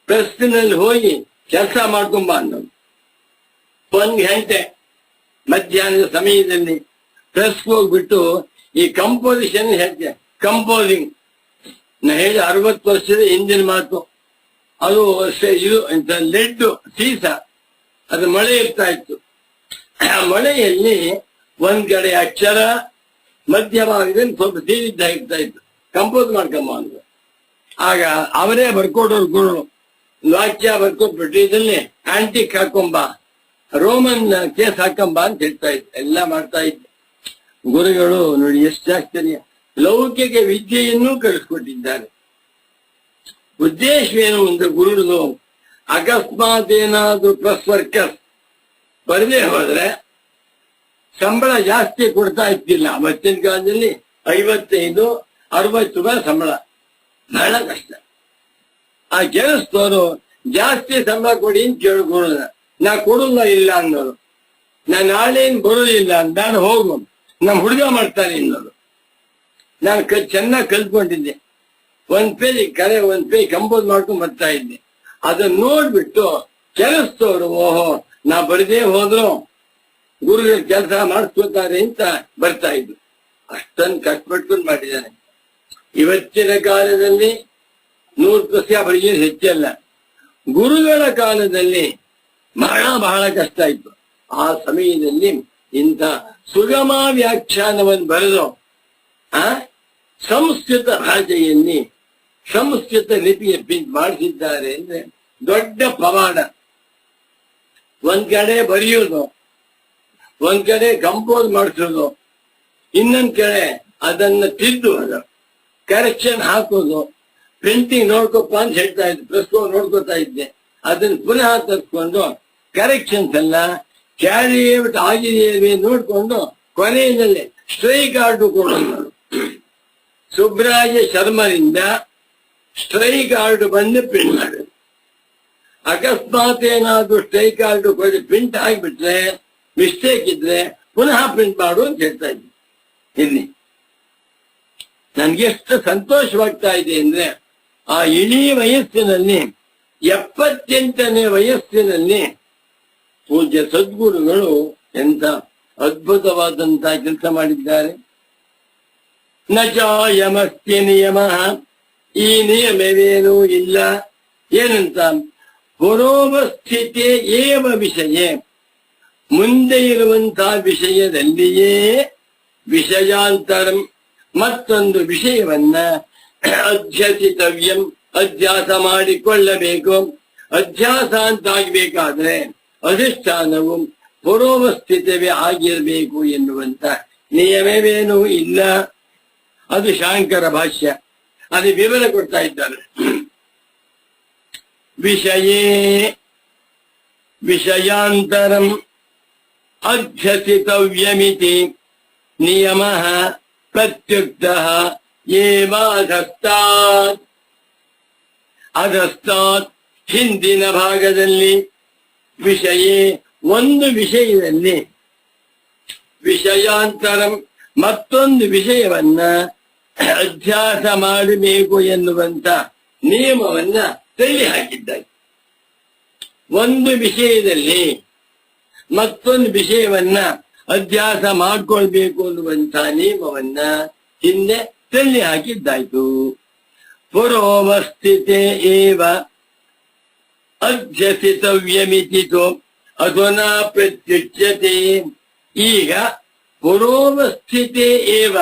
ಪ್ರೆಸ್ನಲ್ಲಿ ಹೋಗಿ ಕೆಲಸ ಮಾಡ್ಕೊಂಬ ಅನ್ನೋದು. 1 ಗಂಟೆ ಮಧ್ಯಾಹ್ನದ ಸಮಯದಲ್ಲಿ ಪ್ರೆಸ್ ಹೋಗ್ಬಿಟ್ಟು ಈ ಕಂಪೋಸಿಷನ್ ಹೇಳ್ತೇನೆ. ಕಂಪೋಸಿಂಗ್ ನಾ ಹೇಳಿ 60 ವರ್ಷದ ಹಿಂದಿನ ಮಾತು. ಅದು ಇದು ಎಂತ ಲೆಡ್ ಸೀಸ, ಅದು ಮಳೆ ಇರ್ತಾ ಇತ್ತು. ಆ ಮಳೆಯಲ್ಲಿ ಒಂದ್ ಕಡೆ ಅಕ್ಷರ, ಮಧ್ಯಭಾಗದಲ್ಲಿ ಸ್ವಲ್ಪ ಸೀರಿದ್ದ ಇರ್ತಾ ಇತ್ತು. ಕಂಪೋಸ್ ಮಾಡ್ಕೊಂಬ ಅಂದ್ರು. ಆಗ ಅವರೇ ಬರ್ಕೊಡೋರು ಗುರು ವಾಕ್ಯ ಬರ್ಕೊಟ್ಬಿಟ್ಟು ಇದನ್ನೇ ಆಂಟಿಕ್ ಹಾಕೊಂಬ, ರೋಮನ್ ಕೇಸ್ ಹಾಕೊಂಬ ಅಂತ ಹೇಳ್ತಾ ಇದ್ರು. ಎಲ್ಲ ಮಾಡ್ತಾ ಇದ್ದೆ. ಗುರುಗಳು ನೋಡಿ ಎಷ್ಟು ಆಶ್ಚರ್ಯ, ಲೌಕಿಕ ವಿದ್ಯೆಯನ್ನೂ ಕಲಿಸ್ಕೊಟ್ಟಿದ್ದಾರೆ. ಉದ್ದೇಶವೇನು ಅಂದ್ರೆ ಗುರುಗಳು ಅಕಸ್ಮಾತ್ ಏನಾದ್ರೂ ಪ್ಲಸ್ ವರ್ಕರ್ಸ್ ಬರದೇ ಹೋದ್ರೆ ಸಂಬಳ ಜಾಸ್ತಿ ಕೊಡ್ತಾ ಇದ್ದಿಲ್ಲ. ಅವತ್ತಿನ ಕಾಲದಲ್ಲಿ 55-60 ರೂಪಾಯಿ ಸಂಬಳ, ಬಹಳ ಕಷ್ಟ. ಆ ಕೆಲಸದವರು ಜಾಸ್ತಿ ಸಂಬಳ ಕೊಡಿ ಅಂತ ಕೇಳು ಗುರುನ. ನಾ ಕೊಡಲ್ಲ ಇಲ್ಲ ಅನ್ನೋರು. ನಾನು ನಾಳೇನ್ ಬರೋದಿಲ್ಲ, ನಾನು ಹೋಗು, ನಮ್ ಹುಡುಗ ಮಾಡ್ತಾನೆ ಅನ್ನೋರು. ನಾನು ಚೆನ್ನಾಗಿ ಕಲ್ತ್ಕೊಂಡಿದ್ದೆ. ಒಂದ್ ಪೇಜ್ ಕಂಪೋಸ್ ಮಾಡ್ಕೊಂಡು ಬರ್ತಾ ಇದ್ದೆ. ಅದನ್ನ ನೋಡ್ಬಿಟ್ಟು ಕೆಲಸದವರು ಓಹೋ ನಾ ಬರದೇ ಹೋದ್ರು ಗುರುಗಳ ಕೆಲಸ ಮಾಡಿಸ್ಕೊತಾರೆ ಅಂತ ಬರ್ತಾ ಇದ್ರು. ಅಷ್ಟೊಂದು ಕಷ್ಟಪಟ್ಕೊಂಡು ಮಾಡಿದ್ದಾನೆ. ಇವತ್ತಿನ ಕಾಲದಲ್ಲಿ 100% ಬರೀ ಹೆಚ್ಚಲ್ಲ. ಗುರುಗಳ ಕಾಲದಲ್ಲಿ ಬಹಳ ಕಷ್ಟ ಇತ್ತು. ಆ ಸಮಯದಲ್ಲಿ ಇಂಥ ಸುಗಮ ವ್ಯಾಖ್ಯಾನವನ್ನು ಬರೆದು ಸಂಸ್ಕೃತ ಭಾಷೆಯಲ್ಲಿ ಸಂಸ್ಕೃತ ಲಿಪಿಯ ಮಾಡಿಸಿದ್ದಾರೆ ಅಂದ್ರೆ ದೊಡ್ಡ ಪವಾಡ. ಒಂದ್ ಕಡೆ ಬರೆಯೋದು, ಒಂದ್ ಕಡೆ ಕಂಪೋಸ್ ಮಾಡಿಸೋದು, ಇನ್ನೊಂದ್ ಕಡೆ ಅದನ್ನ ತಿದ್ದುವುದು, ಕರೆಕ್ಷನ್ ಹಾಕೋದು, ಪ್ರಿಂಟಿಂಗ್ ನೋಡ್ಕೊಪ್ಪ ಅಂತ ಹೇಳ್ತಾ ಇದ್ದೆ. ಪ್ರೆಸ್ ನೋಡ್ಕೊತಾ ಇದ್ದೆ. ಅದನ್ನ ಪುನಃ ತರ್ಸ್ಕೊಂಡು ಕರೆಕ್ಷನ್ಸ್ ಎಲ್ಲ ಕ್ಯಾರಿಯೇಟ್ ಆಗಿದೆಯೇ ನೋಡ್ಕೊಂಡು ಕೊನೆಯಲ್ಲಿ ಸ್ಟ್ರೈಕ್ ಆರ್ಡ್ ಕೊಡೋದು. ಸುಬ್ರಾಯ ಶರ್ಮರಿಂದ ಸ್ಟ್ರೈಕ್ ಆರ್ಡ್ ಬಂದು ಪ್ರಿಂಟ್ ಮಾಡೋದು. ಅಕಸ್ಮಾತ್ ಏನಾದ್ರು ಸ್ಟ್ರೈಕ್ ಆರ್ಡ್ ಪ್ರಿಂಟ್ ಆಗಿಬಿಟ್ರೆ, ಮಿಸ್ಟೇಕ್ ಇದ್ರೆ ಪುನಃ ಪ್ರಿಂಟ್ ಮಾಡು ಅಂತ ಹೇಳ್ತಾ ಇದ್ದೆ. ಇಲ್ಲಿ ನನ್ಗೆ ಎಷ್ಟು ಸಂತೋಷವಾಗ್ತಾ ಇದೆ ಅಂದ್ರೆ, ಆ ಇಡೀ ವಯಸ್ಸಿನಲ್ಲಿ 78ನೇ ವಯಸ್ಸಿನಲ್ಲಿ ಪೂಜ್ಯ ಸದ್ಗುರುಗಳು ಎಂತ ಅದ್ಭುತವಾದಂತಹ ಕೆಲಸ ಮಾಡಿದ್ದಾರೆ. ನ ಚಾಯಮಸ್ತಿ ನಿಯಮ, ಈ ನಿಯಮವೇನೂ ಇಲ್ಲ. ಏನಂತ? ಪುರೋವಸ್ಥಿತಿ ಏವ ವಿಷಯ, ಮುಂದೆ ಇರುವಂತಹ ವಿಷಯದಲ್ಲಿಯೇ ವಿಷಯಾಂತರಂ, ಮತ್ತೊಂದು ವಿಷಯವನ್ನ ಅಧ್ಯಸಿತವ್ಯಂ, ಅಧ್ಯಾಸ ಮಾಡಿಕೊಳ್ಳಬೇಕು. ಅಧ್ಯಾಸ ಅಂತಾಗಬೇಕಾದ್ರೆ ಅಧಿಷ್ಠಾನವು ಪುರೋವಸ್ಥಿತವೇ ಆಗಿರಬೇಕು ಎನ್ನುವಂತ ನಿಯಮವೇನೂ ಇಲ್ಲ. ಅದು ಶಾಂಕರ ಭಾಷ್ಯ. ಅದು ವಿವರ ಕೊಡ್ತಾ ಇದ್ದಾರೆ. ವಿಷಯೇ ವಿಷಯಾಂತರಂ ಅಧ್ಯಸಿತವ್ಯಮಿತಿ ನಿಯಮ ಪ್ರತ್ಯುಕ್ತಃ ಏವಾಧಸ್ತಾತ್. ಅಧಸ್ತಾತ್ ಹಿಂದಿನ ಭಾಗದಲ್ಲಿ ವಿಷಯೇ ಒಂದು ವಿಷಯದಲ್ಲಿ ವಿಷಯಾಂತರಂ ಮತ್ತೊಂದು ವಿಷಯವನ್ನ ಅಧ್ಯಾಸ ಮಾಡಬೇಕು ಎನ್ನುವಂತ ನಿಯಮವನ್ನ ತಳ್ಳಿ ಹಾಕಿದ್ದಾರೆ. ಒಂದು ವಿಷಯದಲ್ಲಿ ಮತ್ತೊಂದು ವಿಷಯವನ್ನ ಅಧ್ಯಾಸ ಮಾಡ್ಕೊಳ್ಬೇಕು ಅನ್ನುವಂತ ನಿಯಮವನ್ನ ಹಿಂದೆ ತಳ್ಳಿ ಹಾಕಿದ್ದಾಯ್ತು. ಪುರೋವಸ್ಥಿತೆ ಏವ ಅಧ್ಯಸಿತವ್ಯಮಿತಿತು ಅಧುನಾ ಪ್ರತ್ಯುಚ್ಯತೆ. ಈಗ ಪುರೋವಸ್ಥಿತೆ ಏವ,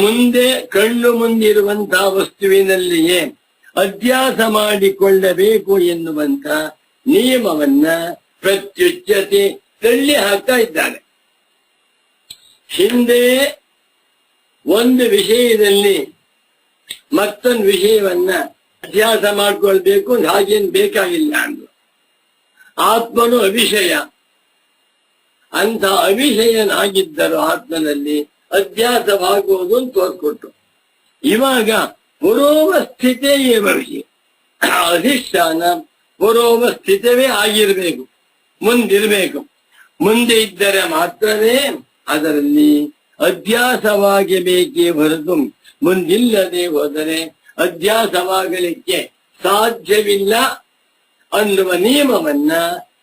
ಮುಂದೆ ಕಣ್ಣು ಮುಂದಿರುವಂತಹ ವಸ್ತುವಿನಲ್ಲಿಯೇ ಅಧ್ಯಾಸ ಮಾಡಿಕೊಳ್ಳಬೇಕು ಎನ್ನುವಂತ ನಿಯಮವನ್ನ ಪ್ರತ್ಯುಚ್ಯತೆ ತಳ್ಳಿ ಹಾಕ್ತಾ ಇದ್ದಾರೆ. ಹಿಂದೆ ಒಂದು ವಿಷಯದಲ್ಲಿ ಮತ್ತೊಂದು ವಿಷಯವನ್ನ ಅಧ್ಯಾಸ ಮಾಡ್ಕೊಳ್ಬೇಕು, ಹಾಗೇನು ಬೇಕಾಗಿಲ್ಲ ಅಂದ್ರು. ಆತ್ಮನು ಅವಿಷಯ, ಅಂತ ಅವಿಷಯನಾಗಿದ್ದರು ಆತ್ಮನಲ್ಲಿ ಅಧ್ಯಾಸವಾಗುವುದು ಅಂತ ತೋರ್ಕೊಟ್ಟು. ಇವಾಗ ಪುರೋವಸ್ಥಿತೇ ಏವ ವಿಷಯ, ಅಧಿಷ್ಠಾನ ಪುರೋವಸ್ಥಿತವೇ ಆಗಿರ್ಬೇಕು, ಮುಂದಿರ್ಬೇಕು. ಮುಂದೆ ಇದ್ದರೆ ಮಾತ್ರವೇ ಅದರಲ್ಲಿ ಅಧ್ಯಾಸವಾಗಬೇಕೇ ಹೊರತು ಮುಂದಿಲ್ಲದೆ ಹೋದರೆ ಅಧ್ಯಾಸವಾಗಲಿಕ್ಕೆ ಸಾಧ್ಯವಿಲ್ಲ ಅನ್ನುವ ನಿಯಮವನ್ನ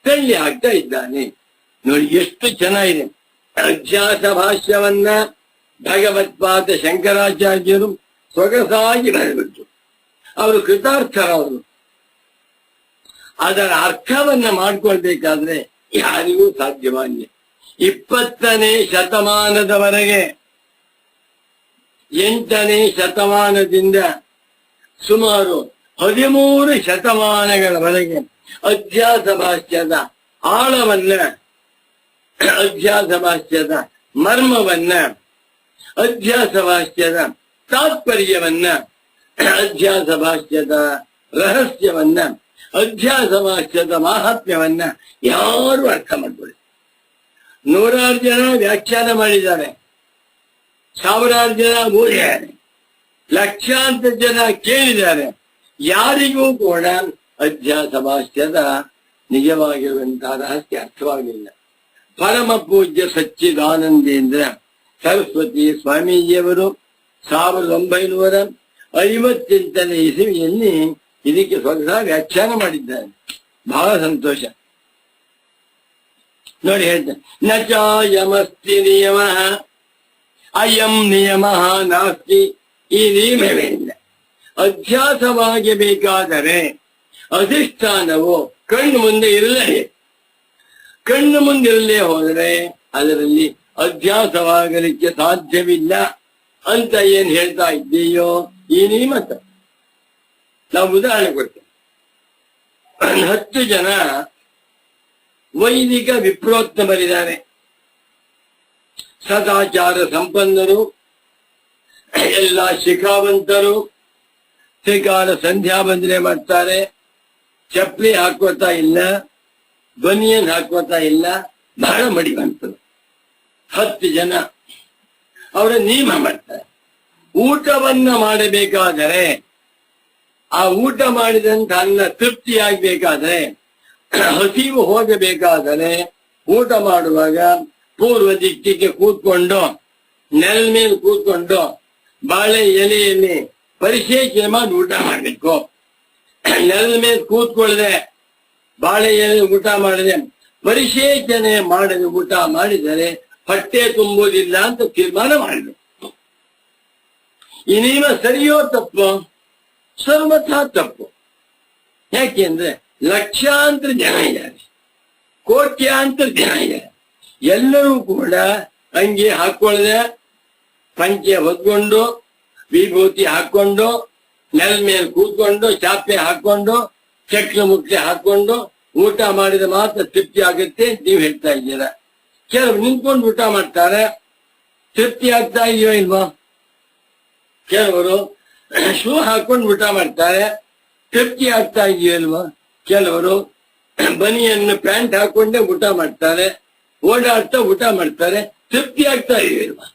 ತಳ್ಳಿ ಹಾಕ್ತಾ ಇದ್ದಾನೆ. ನೋಡಿ ಎಷ್ಟು ಚೆನ್ನಾಗಿದೆ. ಅಧ್ಯಾಸ ಭಾಷ್ಯವನ್ನ ಭಗವತ್ಪಾದ ಶಂಕರಾಚಾರ್ಯರು ಸೊಗಸಾಗಿ ಬರೆದಿಟ್ಟು ಅವರು ಕೃತಾರ್ಥರವರು. ಅದರ ಅರ್ಥವನ್ನ ಮಾಡ್ಕೊಳ್ಬೇಕಾದ್ರೆ ಯಾರಿಗೂ ಸಾಧ್ಯವಾಗಿಲ್ಲ. 20ನೇ ಶತಮಾನದವರೆಗೆ 8ನೇ ಶತಮಾನದಿಂದ ಸುಮಾರು 13 ಶತಮಾನಗಳವರೆಗೆ ಅಧ್ಯಾಸ ಭಾಷ್ಯದ ಆಳವನ್ನ, ಅಧ್ಯಾಸ ಭಾಷ್ಯದ ಮರ್ಮವನ್ನ, ಅಧ್ಯಾಸ ಭಾಷ್ಯದ ತಾತ್ಪರ್ಯವನ್ನ, ಅಧ್ಯಾಸ ಭಾಷ್ಯದ ರಹಸ್ಯವನ್ನ, ಅಧ್ಯಾಸ ಭಾಷ್ಯದ ಮಾಹಾತ್ಮ್ಯವನ್ನ ಯಾರು ಅರ್ಥ ಮಾಡ್ಕೊಳ್ಳಿ. 100 ಜನ ವ್ಯಾಖ್ಯಾನ ಮಾಡಿದ್ದಾರೆ, 1000 ಜನ ಓದಿದ್ದಾರೆ, ಲಕ್ಷಾಂತರ ಜನ ಕೇಳಿದ್ದಾರೆ. ಯಾರಿಗೂ ಕೂಡ ಅಧ್ಯಾಸ ಭಾಷ್ಯದ ನಿಜವಾಗಿರುವಂತಹ ರಹಸ್ಯ ಅರ್ಥವಾಗಲಿಲ್ಲ. ಪರಮ ಪೂಜ್ಯ ಸಚ್ಚಿದಾನಂದೇಂದ್ರ ಸರಸ್ವತಿ ಸ್ವಾಮೀಜಿಯವರು 1958ನೇ ಇಸವಿಯಲ್ಲಿ ಇದಕ್ಕೆ ಸ್ವತಃ ವ್ಯಾಖ್ಯಾನ ಮಾಡಿದ್ದಾರೆ. ಬಹಳ ಸಂತೋಷ. ನೋಡಿ ಹೇಳ್ತಾರೆ, ನ ಚಾಯಮಸ್ತಿ ನಿಯಮ ಅಯಂ ನಿಯಮ ನಾಸ್ತಿ. ಈ ನಿಯಮವೇನಿಲ್ಲ. ಅಧ್ಯಾಸವಾಗಿ ಬೇಕಾದರೆ ಅಧಿಷ್ಠಾನವು ಕಣ್ಣು ಮುಂದೆ ಇರಲೇ, ಕಣ್ಣು ಮುಂದಿರಲೇ ಹೋದರೆ ಅದರಲ್ಲಿ ಅಧ್ಯಾಸವಾಗಲಿಕ್ಕೆ ಸಾಧ್ಯವಿಲ್ಲ ಅಂತ ಏನ್ ಹೇಳ್ತಾ ಇದ್ದೀಯೋ ಈ ನಿಯಮ. ನಾವು ಉದಾಹರಣೆ ಕೊಡ್ತೇವೆ. 10 ಜನ ವೈದಿಕ ವಿಪ್ರೋತ್ತಮರಿದ್ದಾರೆ, ಸದಾಚಾರ ಸಂಪನ್ನರು, ಎಲ್ಲ ಶಿಖಾವಂತರು, ತ್ರಿಕಾಲ ಸಂಧ್ಯಾ ಬಂದ್ರೆ ಮಾಡ್ತಾರೆ, ಚಪ್ಪಲಿ ಹಾಕೋತಾ ಇಲ್ಲ, ಬನಿಯನ್ ಹಾಕೋತಾ ಇಲ್ಲ, ಬಹಳ ಮಡಿವಂತರು. 10 ಜನ ಅವರ ನಿಯಮ ಮಾಡ್ತಾರೆ. ಊಟವನ್ನ ಮಾಡಬೇಕಾದರೆ, ಆ ಊಟ ಮಾಡಿದಂತ ಅನ್ನ ತೃಪ್ತಿಯಾಗಬೇಕಾದ್ರೆ, ಹಸಿವು ಹೋಗಬೇಕಾದರೆ, ಊಟ ಮಾಡುವಾಗ ಪೂರ್ವ ದಿಕ್ಕಿಗೆ ಕೂತ್ಕೊಂಡು, ನೆಲ ಮೇಲೆ ಕೂತ್ಕೊಂಡು ಬಾಳೆ ಎಲೆಯಲ್ಲಿ ಪರಿಶೇಚನೆ ಮಾಡಿ ಊಟ ಮಾಡಬೇಕು. ನೆಲದ ಮೇಲೆ ಕೂತ್ಕೊಳ್ಳದೆ ಬಾಳೆ ಎಲೆ ಊಟ ಮಾಡದೆ ಪರಿಶೇಚನೆ ಮಾಡದೆ ಊಟ ಮಾಡಿದರೆ ಹೊಟ್ಟೆ ತುಂಬುವುದಿಲ್ಲ ಅಂತ ತೀರ್ಮಾನ ಮಾಡಬೇಕು. ಈ ನಿಯಮ ಸರಿಯೋ ತಪ್ಪು? ಸರ್ವಥಾ ತಪ್ಪು. ಯಾಕೆಂದ್ರೆ ಲಕ್ಷಾಂತರ ಜನ ಇದ್ದಾರೆ, ಕೋಟ್ಯಾಂತರ ಜನ ಇದ್ದಾರೆ. ಎಲ್ಲರೂ ಕೂಡ ಅಂಗಿ ಹಾಕೊಳ್ಳದೆ, ಪಂಚೆ ಹೊದ್ಕೊಂಡು, ವಿಭೂತಿ ಹಾಕೊಂಡು, ನೆಲ ಮೇಲೆ ಕೂತ್ಕೊಂಡು, ಚಾಪೆ ಹಾಕೊಂಡು, ಚಕ್ರ ಮುಕ್ತಿ ಹಾಕೊಂಡು ಊಟ ಮಾಡಿದ ಮಾತ್ರ ತೃಪ್ತಿ ಆಗುತ್ತೆ ನೀವು ಹೇಳ್ತಾ ಇದ್ದೀರಾ. ಕೆಲವರು ನಿಂತ್ಕೊಂಡು ಊಟ ಮಾಡ್ತಾರೆ, ತೃಪ್ತಿ ಆಗ್ತಾ ಇದೆಯೋ ಇಲ್ವಾ? ಕೆಲವರು ಶೂ ಹಾಕೊಂಡು ಊಟ ಮಾಡ್ತಾರೆ, ತೃಪ್ತಿ ಆಗ್ತಾ ಇದೆಯೋ ಇಲ್ವಾ? ಕೆಲವರು ಬನಿಯನ್ನು ಪ್ಯಾಂಟ್ ಹಾಕೊಂಡೇ ಊಟ ಮಾಡ್ತಾರೆ, ಓಡಾಡ್ತಾ ಊಟ ಮಾಡ್ತಾರೆ, ತೃಪ್ತಿ ಆಗ್ತಾ ಇದೆಯೋ ಇಲ್ವಾ?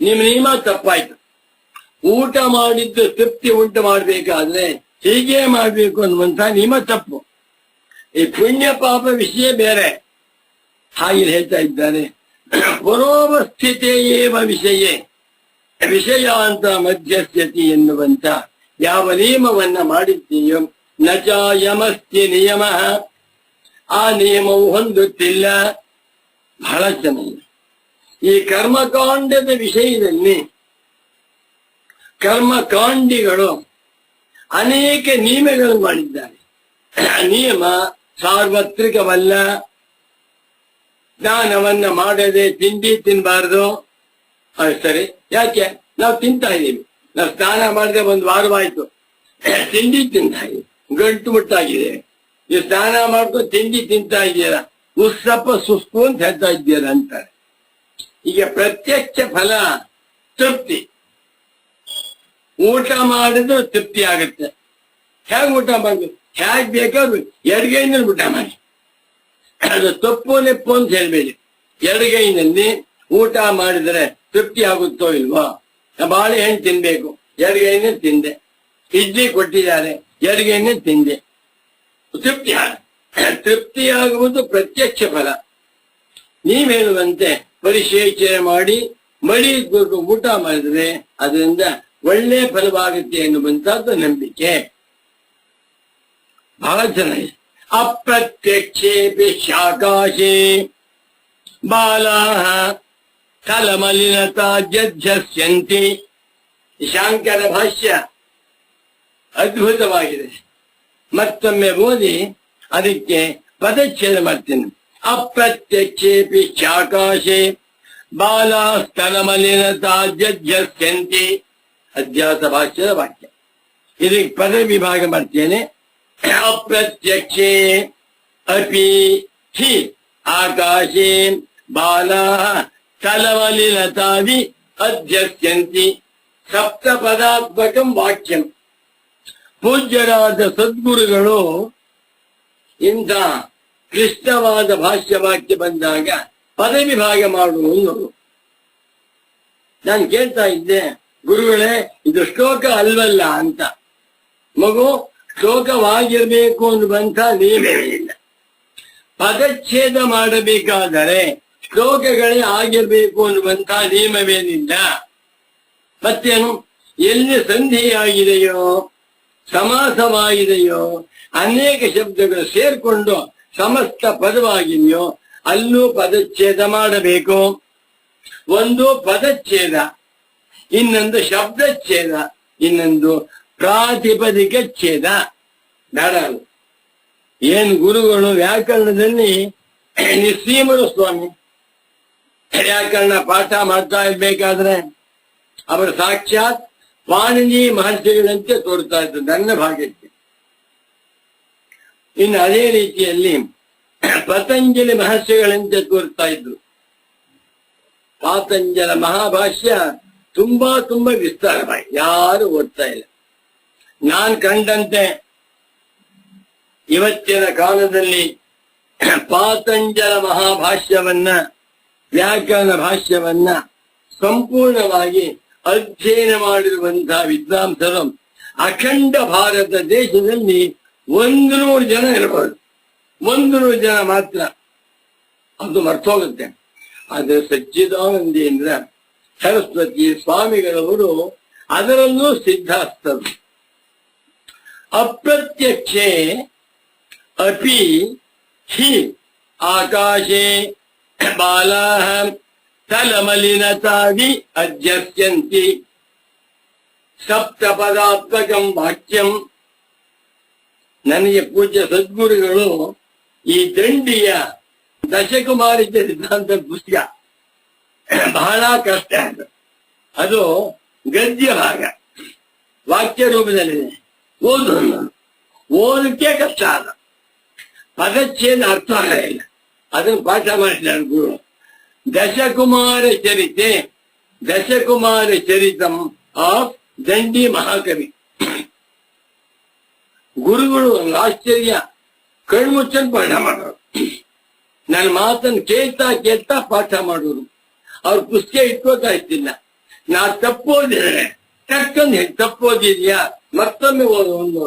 ನಿಮ್ಮ ನಿಯಮ ತಪ್ಪಾಯ್ತು. ಊಟ ಮಾಡಿದ್ದು ತೃಪ್ತಿ ಉಂಟು ಮಾಡ್ಬೇಕಾದ್ರೆ ಹೀಗೆ ಮಾಡ್ಬೇಕು ಅನ್ನುವಂತ ನಿಯಮ ತಪ್ಪು. ಈ ಪುಣ್ಯ ಪಾಪ ವಿಷಯ ಬೇರೆ. ಹಾಗೆ ಹೇಳ್ತಾ ಇದ್ದಾರೆ, ಪುರೋವಸ್ಥಿತೇಯೇವ ವಿಷಯ ವಿಷಯಾಂತ ಮಧ್ಯಸ್ಥತಿ ಎನ್ನುವಂತ ಯಾವ ನಿಯಮವನ್ನ ಮಾಡಿದ್ದೀಯೋ ನ ಚಾಯಮಸ್ತಿ ನಿಯಮ, ಆ ನಿಯಮವು ಹೊಂದುತ್ತಿಲ್ಲ. ಬಹಳ ಚೆನ್ನಾಗಿದೆ. ಈ ಕರ್ಮಕಾಂಡದ ವಿಷಯದಲ್ಲಿ ಕರ್ಮಕಾಂಡಿಗಳು ಅನೇಕ ನಿಯಮಗಳು ಮಾಡಿದ್ದಾರೆ. ನಿಯಮ ಸಾರ್ವತ್ರಿಕವಲ್ಲ. ಸ್ನಾನವನ್ನ ಮಾಡದೆ ತಿಂಡಿ ತಿನ್ಬಾರ್ದು. ಸರಿ, ಯಾಕೆ? ನಾವು ತಿಂತಾ ಇದ್ದೀವಿ. ನಾವು ಸ್ನಾನ ಮಾಡದೆ 1 ವಾರವಾಯ್ತು, ತಿಂಡಿ ತಿಂತಾ ಇದ್ದೀವಿ, ಗಂಟು ಮುಟ್ಟಾಗಿದೆ. ನೀವು ಸ್ನಾನ ಮಾಡ್ಕೊಂಡು ತಿಂಡಿ ತಿಂತಾ ಇದ್ದೀರಾ, ಉಸ್ಸಪ್ಪ ಸುಸ್ತು ಅಂತ ಹೇಳ್ತಾ ಇದ್ದೀರಾ ಅಂತಾರೆ. ಈಗ ಪ್ರತ್ಯಕ್ಷ ಫಲ ತೃಪ್ತಿ. ಊಟ ಮಾಡಿದ್ರು ತೃಪ್ತಿ ಆಗುತ್ತೆ. ಹೇಗೆ ಊಟ ಮಾಡ್ಬೇಕು? ಹೇಗೆ ಬೇಕಾದ್ರು ಎಡಗೈನಲ್ಲಿ ಊಟ ಮಾಡಿ. ಅದು ತಪ್ಪು ನೆಪ್ಪು ಅಂತ ಹೇಳ್ಬೇಡಿ. ಎಡಗೈನಲ್ಲಿ ಊಟ ಮಾಡಿದ್ರೆ ತೃಪ್ತಿ ಆಗುತ್ತೋ ಇಲ್ವಾ? ಬಾಳೆಹಣ್ಣು ತಿನ್ಬೇಕು, ಎಡಗೈನೇ ತಿಂದೆ. ಇಡ್ಲಿ ಕೊಟ್ಟಿದ್ದಾರೆ, ಎಡಗೈನೇ ತಿಂದೆ. ತೃಪ್ತಿಯಾಗುವುದು ಪ್ರತ್ಯಕ್ಷ ಫಲ. ನೀವ್ ಹೇಳುವಂತೆ ಪರಿಶೇಚನೆ ಮಾಡಿ ಮಡಿ ಊಟ ಮಾಡಿದ್ರೆ ಅದರಿಂದ ಒಳ್ಳೆ ಫಲವಾಗುತ್ತೆ ಎನ್ನುವಂತದ್ದು ನಂಬಿಕೆ. ಬಹಳ ಚೆನ್ನಾಗಿದೆ. ಅಪ್ರತ್ಯಕ್ಷೇಪಿ ಶಾಕಾಶೇ ಬಾಲಾಹ ಕಲಮಲಿನತಾ ಜಜ್ಜಸ್ಯಂತಿ. ಶಾಂಕರ ಭಾಷ್ಯ ಅದ್ಭುತವಾಗಿದೆ. ಮತ್ತೊಮ್ಮೆ ಓದಿ ಅದಕ್ಕೆ ಪದಚ್ಛೇದ ಮಾಡ್ತೇನೆ. ಅಪ್ರತ್ಯಕ್ಷೇಪಿ ಚಾಕಾಶೆ ಬಾಲಾಸ್ತನಮಲಿನತಾಜ್ಯಸ್ಯಂತಿ. ಅಧ್ಯಾಸ ಭಾಷ್ಯದ ವಾಕ್ಯ. ಇದಕ್ಕೆ ಪದ ವಿಭಾಗ ಮಾಡ್ತೇನೆ. ಅಪ್ರತ್ಯಕ್ಷೇ ಅಪಿ ಹಿ ಆಕಾಶೆ ಬಾಲಾ ಸ್ಥಲಮಲಿನತಾವಿ ಅಧ್ಯಸ್ಯಂತಿ. ಸಪ್ತಪದಾತ್ಮಕಂ ವಾಕ್ಯಂ. ಪೂಜ್ಯರಾದ ಸದ್ಗುರುಗಳು ಇಂಥ ಕ್ಲಿಷ್ಟವಾದ ಭಾಷ್ಯ ವಾಕ್ಯ ಬಂದಾಗ ಪದ ವಿಭಾಗ ಮಾಡುವುದು. ನಾನು ಕೇಳ್ತಾ ಇದ್ದೆ, ಗುರುಗಳೇ ಇದು ಶ್ಲೋಕ ಅಲ್ವಲ್ಲ ಅಂತ. ಮಗು, ಶ್ಲೋಕವಾಗಿರ್ಬೇಕು ಅನ್ನುವಂಥ ನಿಯಮವೇ ಇಲ್ಲ. ಪದಚ್ಛೇದ ಮಾಡಬೇಕಾದರೆ ಶ್ಲೋಕಗಳೇ ಆಗಿರ್ಬೇಕು ಅನ್ನುವಂಥ ನಿಯಮವೇನಿಲ್ಲ. ಮತ್ತೇನು, ಎಲ್ಲಿ ಸಂಧಿಯಾಗಿದೆಯೋ ಸಮಾಸವಾಗಿದೆಯೋ ಅನೇಕ ಶಬ್ದಗಳು ಸೇರ್ಕೊಂಡು ಸಮಸ್ತ ಪದವಾಗಿದೆಯೋ ಅಲ್ಲೂ ಪದಚ್ಛೇದ ಮಾಡಬೇಕು. ಒಂದು ಪದಚ್ಛೇದ, ಇನ್ನೊಂದು ಶಬ್ದಚ್ಛೇದ, ಇನ್ನೊಂದು ಪ್ರಾತಿಪದಿಕ ಛೇದ. ಬೇಡ. ಏನು ಗುರುಗಳು ವ್ಯಾಕರಣದಲ್ಲಿ ನಿಸ್ಸೀಮರು ಸ್ವಾಮಿ. ವ್ಯಾಕರಣ ಪಾಠ ಮಾಡ್ತಾ ಇರ್ಬೇಕಾದ್ರೆ ಅವರು ಸಾಕ್ಷಾತ್ ಪಾಣಿನಿ ಮಹರ್ಷಿಗಳಂತೆ ತೋರ್ತಾ ಇದ್ರು ನನ್ನ ಭಾಗಕ್ಕೆ. ಇನ್ನು ಅದೇ ರೀತಿಯಲ್ಲಿ ಪತಂಜಲಿ ಮಹರ್ಷಿಗಳಂತೆ ತೋರ್ತಾ ಇದ್ರು. ಪಾತಂಜಲ ಮಹಾಭಾಷ್ಯ ತುಂಬಾ ವಿಸ್ತಾರವಾಗಿ ಯಾರು ಓದ್ತಾ ಇಲ್ಲ. ನಾನ್ ಕಂಡಂತೆ ಇವತ್ತಿನ ಕಾಲದಲ್ಲಿ ಪಾತಂಜಲ ಮಹಾಭಾಷ್ಯವನ್ನ, ವ್ಯಾಕರಣ ಭಾಷ್ಯವನ್ನ ಸಂಪೂರ್ಣವಾಗಿ ಅಧ್ಯಯನ ಮಾಡಿರುವಂತಹ ವಿದ್ವಾಂಸರು ಅಖಂಡ ಭಾರತ ದೇಶದಲ್ಲಿ 100 ಜನ ಇರಬಹುದು. 100 ಜನ ಮಾತ್ರ. ಅದು ಮರ್ತೋಗುತ್ತೆ. ಆದರೆ ಸಚ್ಚಿದಾನಂದೇಂದ್ರ ಸರಸ್ವತಿ ಸ್ವಾಮಿಗಳವರು ಅದರಲ್ಲೂ ಸಿದ್ಧಾಸ್ತರು. ಅಪ್ರತ್ಯಕ್ಷೆ ಅಪಿ ಹಿ ಆಕಾಶೆ ಬಾಲಾಹ ತಲಮಲಿನತಾದಿ ಅಧ್ಯಸ್ಯಂತಿ. ಸಪ್ತಪದಾತ್ಮಕಂ ವಾಕ್ಯಂ. ನನಗೆ ಪೂಜ್ಯ ಸದ್ಗುರುಗಳು ಈ ದಂಡಿಯ ದಶಕುಮಾರಿ ಸಿದ್ಧಾಂತ ಪುಸ್ತಕ ಬಹಳ ಕಷ್ಟ. ಅದು ಗದ್ಯ ಭಾಗ ವಾಕ್ಯ ರೂಪದಲ್ಲಿದೆ. ಓದಕ್ಕೆ ಕಷ್ಟ. ಅದ ಪದಚ್ಛೇದ ಅರ್ಥ ಆಗಲಿಲ್ಲ. ಅದನ್ನು ಪಾಠ ಮಾಡಿದ್ದಾರೆ ಗುರು. ದಶಕುಮಾರ ಚರಿತೆ, ದಶಕುಮಾರ ಚರಿತಂ ಆಫ್ ದಂಡಿ ಮಹಾಕವಿ. ಗುರುಗಳು ಒಂದು ಆಶ್ಚರ್ಯ, ಕಣ್ಮುಚ್ಚನ್ ಪಾಠ ಮಾಡೋರು. ನನ್ನ ಮಾತನ್ನು ಕೇಳ್ತಾ ಪಾಠ ಮಾಡೋರು. ಅವ್ರ ಪುಸ್ತಕ ಇಟ್ಕೋತಾ ಇದ್ದಿಲ್ಲ. ನಾ ತಪ್ಪೋದಿದ್ರೆ ಟಕ್ಕಂದು ಹೇಳಿ ತಪ್ಪೋದಿದ್ಯಾ ಮತ್ತೊಮ್ಮೆ ಓದೋದು.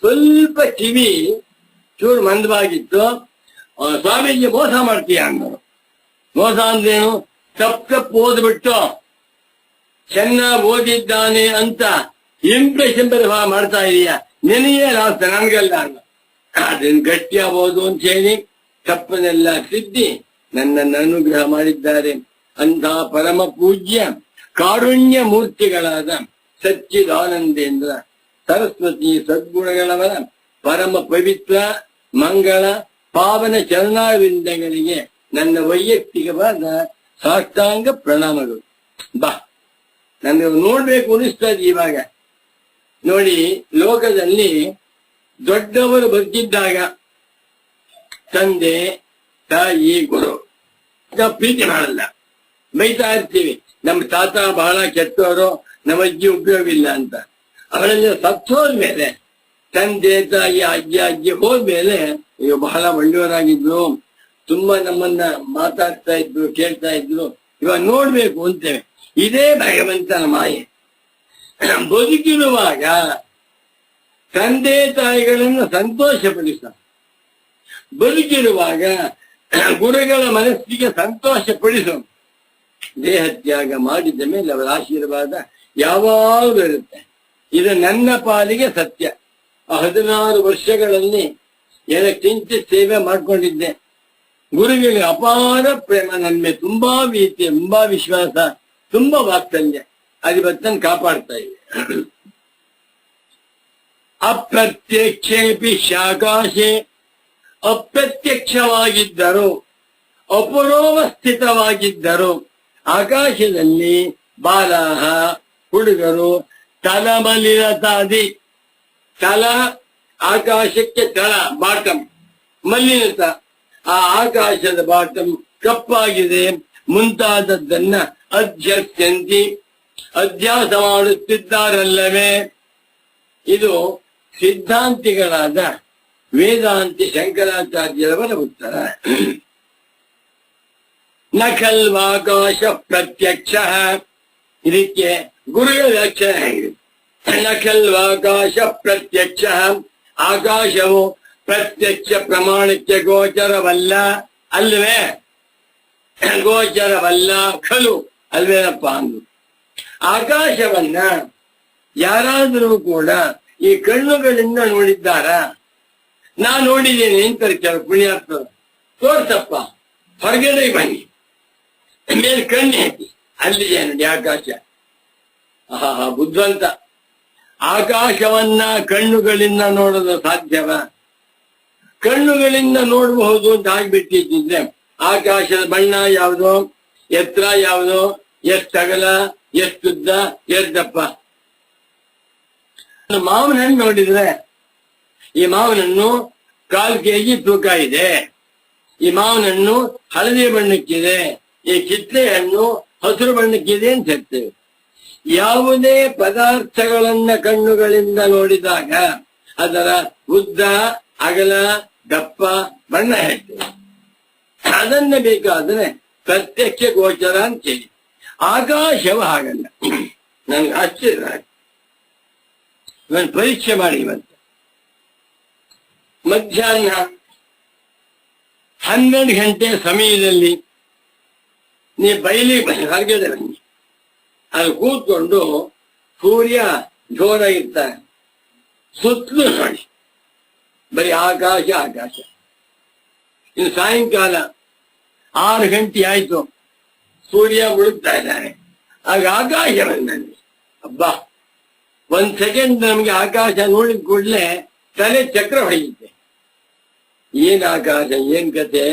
ಸ್ವಲ್ಪ ಕಿವಿ ಚೂರು ಮಂದವಾಗಿತ್ತು. ಸ್ವಾಮೀಜಿ ಮೋಸ ಮಾಡ್ತೀಯ ಅನ್ನೋರು. ಮೋಸ ಅಂದ್ರೇನು? ತಪ್ಪು ಓದ್ಬಿಟ್ಟು ಚೆನ್ನಾಗಿ ಓದಿದ್ದಾನೆ ಅಂತ ಇಂಪ್ರೆಷನ್ ಮಾಡ್ತಾ ಇದೀಯ, ನಿನಗೆ ಲಾಸ್, ನನ್ಗಲ್ಲ ಅನ್ನ. ಅದನ್ನ ಗಟ್ಟಿಯಾಗಿ ಓದು ಅಂತ ಹೇಳಿ ತಪ್ಪನೆಲ್ಲ ತಿದ್ದಿ ನನ್ನನ್ನು ಅನುಗ್ರಹ ಮಾಡಿದ್ದಾರೆ. ಅಂತಹ ಪರಮ ಪೂಜ್ಯ ಕಾರುಣ್ಯ ಮೂರ್ತಿಗಳಾದ ಸಚ್ಚಿದಾನಂದೇಂದ್ರ ಸರಸ್ವತಿ ಸದ್ಗುಣಗಳವರ ಪರಮ ಪವಿತ್ರ ಮಂಗಳ ಪಾವನ ಚರಣಾವಿಂದಗಳಿಗೆ ನನ್ನ ವೈಯಕ್ತಿಕವಾದ ಸಾಷ್ಟಾಂಗ ಪ್ರಣಾಮಗಳು. ಬಾ, ನನಗೆ ನೋಡ್ಬೇಕು ಅನಿಸ್ತಾ ಇದೆ ಇವಾಗ. ನೋಡಿ, ಲೋಕದಲ್ಲಿ ದೊಡ್ಡವರು ಬದುಕಿದ್ದಾಗ ತಂದೆ ತಾಯಿ ಗುರು ಪ್ರೀತಿ ಮಾಡಲ್ಲ, ಬೈತಾ ಇರ್ತೀವಿ. ನಮ್ಮ ತಾತ ಬಹಳ ಕೆಟ್ಟವರು, ನಮ್ಮ ಅಜ್ಜಿ ಉಪಯೋಗಿಲ್ಲ ಅಂತ. ಅವರೆಲ್ಲ ಸತ್ತೋದ್ಮೇಲೆ ತಂದೆ ತಾಯಿ ಅಜ್ಜಿ ಹೋದ್ಮೇಲೆ ಇವು ಬಹಳ ಒಳ್ಳೆಯವರಾಗಿದ್ರು, ತುಂಬಾ ನಮ್ಮನ್ನ ಮಾತಾಡ್ತಾ ಇದ್ರು, ಕೇಳ್ತಾ ಇದ್ರು. ಇವಾಗ ನೋಡ್ಬೇಕು ಅಂತೇವೆ. ಇದೇ ಭಗವಂತನ ಮಾಯೆ. ಬದುಕಿರುವಾಗ ತಂದೆ ತಾಯಿಗಳನ್ನು ಸಂತೋಷಪಡಿಸ, ಬದುಕಿರುವಾಗ ಗುರುಗಳ ಮನಸ್ಸಿಗೆ ಸಂತೋಷ ಪಡಿಸು. ದೇಹ ತ್ಯಾಗ ಮಾಡಿದ ಮೇಲೆ ಅವರ ಆಶೀರ್ವಾದ ಯಾವಾಗಲೂ ಇರುತ್ತೆ. ಇದು ನನ್ನ ಪಾಲಿಗೆ ಸತ್ಯ. 16 ವರ್ಷಗಳಲ್ಲಿ ಕಿಂಚಿತ್ ಸೇವೆ ಮಾಡ್ಕೊಂಡಿದ್ದೆ. ಗುರುಗಳಿಗೆ ಅಪಾರ ಪ್ರೇಮ, ನನ್ನ ಮೇಲೆ ತುಂಬಾ ಪ್ರೀತಿ, ತುಂಬಾ ವಿಶ್ವಾಸ, ತುಂಬಾ ವಾತ್ಸಲ್ಯ. ಅದು ಇವತ್ತನ್ನು ಕಾಪಾಡ್ತಾ ಇದೆ. ಅಪ್ರತ್ಯಕ್ಷೇಪಿ ಶಾಕಾಶೆ, ಅಪ್ರತ್ಯಕ್ಷವಾಗಿದ್ದರು, ಅಪರೋವಸ್ಥಿತವಾಗಿದ್ದರು ಆಕಾಶದಲ್ಲಿ ಬಾಲಾಹ ಹುಡುಗರು, ತಲಮಲಿನತಾದಿ, ತಲ ಆಕಾಶಕ್ಕೆ ತಳ ಬಾಟಮ್, ಮಲಿನತ ಆ ಆಕಾಶದ ಬಾಟಮ್ ಕಪ್ಪಾಗಿದೆ ಮುಂತಾದದ್ದನ್ನ ಅಧ್ಯಸ್ಯಂತಿ ಅಧ್ಯಾಸ ಮಾಡುತ್ತಿದ್ದಾರಲ್ಲವೇ. ಇದು ಸಿದ್ಧಾಂತಿಗಳಾದ ವೇದಾಂತಿ ಶಂಕರಾಚಾರ್ಯರವರ ಉತ್ತರ. ನ ಖಲ್ವಾಕಾಶ ಪ್ರತ್ಯಕ್ಷ, ಇದಕ್ಕೆ ಗುರುಗಳ ವ್ಯಾಖ್ಯಾನ ಹೇಗಿದೆ. ನ ಖಲ್ವಾಕಾಶ ಪ್ರತ್ಯಕ್ಷ, ಆಕಾಶವು ಪ್ರತ್ಯಕ್ಷ ಪ್ರಮಾಣಕ್ಕೆ ಗೋಚರವಲ್ಲ ಅಲ್ವೇ, ಗೋಚರವಲ್ಲ ಖಲು ಅಲ್ವೇನಪ್ಪ ಅಂದ್ರು. ಆಕಾಶವನ್ನ ಯಾರಾದರೂ ಕೂಡ ಈ ಕಣ್ಣುಗಳಿಂದ ನೋಡಿದ್ದಾರ? ನಾ ನೋಡಿದ್ದೇನೆ ಅಂತಾರೆ ಕೆಲವು ಪುಣ್ಯಾತ್ಮರು. ತೋರ್ಸಪ್ಪ, ಹೊರಗಡೆ ಬನ್ನಿ, ಮೇಲೆ ಕಣ್ಣು ಹಾಕಿ, ಅಲ್ಲಿದೆ ನೋಡಿ ಆಕಾಶ. ಆಹಾ ಬುದ್ಧವಂತ. ಆಕಾಶವನ್ನ ಕಣ್ಣುಗಳಿಂದ ನೋಡಲು ಸಾಧ್ಯವ? ಕಣ್ಣುಗಳಿಂದ ನೋಡಬಹುದು ಅಂತ ಆಗ್ಬಿಟ್ಟಿದ್ದಿದ್ರೆ ಆಕಾಶದ ಬಣ್ಣ ಯಾವುದು, ಎತ್ತರ ಯಾವುದು, ಎಷ್ಟು ಅಗಲ, ಎಷ್ಟುದ್ದ, ಎಷ್ಟಪ್ಪ. ಮಾವಿನ ಹಣ್ಣು ನೋಡಿದ್ರೆ ಈ ಮಾವಿನ ಹಣ್ಣು 1/4 kg ತೂಕ ಇದೆ, ಈ ಮಾವಿನ ಹಣ್ಣು ಹಳದಿ ಬಣ್ಣಕ್ಕಿದೆ, ಈ ಕಿತ್ತಳೆ ಹಣ್ಣು ಹಸಿರು ಬಣ್ಣಕ್ಕಿದೆ ಅಂತ ಹೇಳ್ತೇವೆ. ಯಾವುದೇ ಪದಾರ್ಥಗಳನ್ನ ಕಣ್ಣುಗಳಿಂದ ನೋಡಿದಾಗ ಅದರ ಉದ್ದ, ಅಗಲ, ದಪ್ಪ, ಬಣ್ಣ ಹೇಳ್ತೇವೆ. ಅದನ್ನ ಬೇಕಾದ್ರೆ ಪ್ರತ್ಯಕ್ಷ ಗೋಚರ ಅಂತೇಳಿ. ಆಕಾಶವ ಹಾಗಲ್ಲ. ನನ್ಗೆ ಆಶ್ಚರ್ಯ ಆಯ್ತು. ನಾನು ಪರೀಕ್ಷೆ ಮಾಡಿ ಇವತ್ತು ಮಧ್ಯಾಹ್ನ 12 ಗಂಟೆ ಸಮಯದಲ್ಲಿ ನೀ ಬಯಲಿಗೆ ಬನ್ನಿ, ಹೊರಗಡೆ ಬನ್ನಿ. ಅಲ್ಲಿ ಕೂತ್ಕೊಂಡು ಸೂರ್ಯ ಜೋರಾಗಿರ್ತಾನೆ, ಸುತ್ತಲೂ ನೋಡಿ ಬರೀ ಆಕಾಶ ಆಕಾಶ. ಇನ್ನು ಸಾಯಂಕಾಲ 6 ಗಂಟೆ ಆಯ್ತು, ಸೂರ್ಯ ಮುಳುಗ್ತಾ ಇದ್ದಾನೆ, ಆಗ ಆಕಾಶ ಬಂದಲ್ಲಿ ಅಬ್ಬಾ 1 ಸೆಕೆಂಡ್ ನಮ್ಗೆ ಆಕಾಶ ನೋಡಿದ ಕೂಡಲೇ ತಲೆ ಚಕ್ರ ಹೊಡೆಯುತ್ತೆ. ಏನ್ ಆಕಾಶ, ಏನ್ ಕತೆ,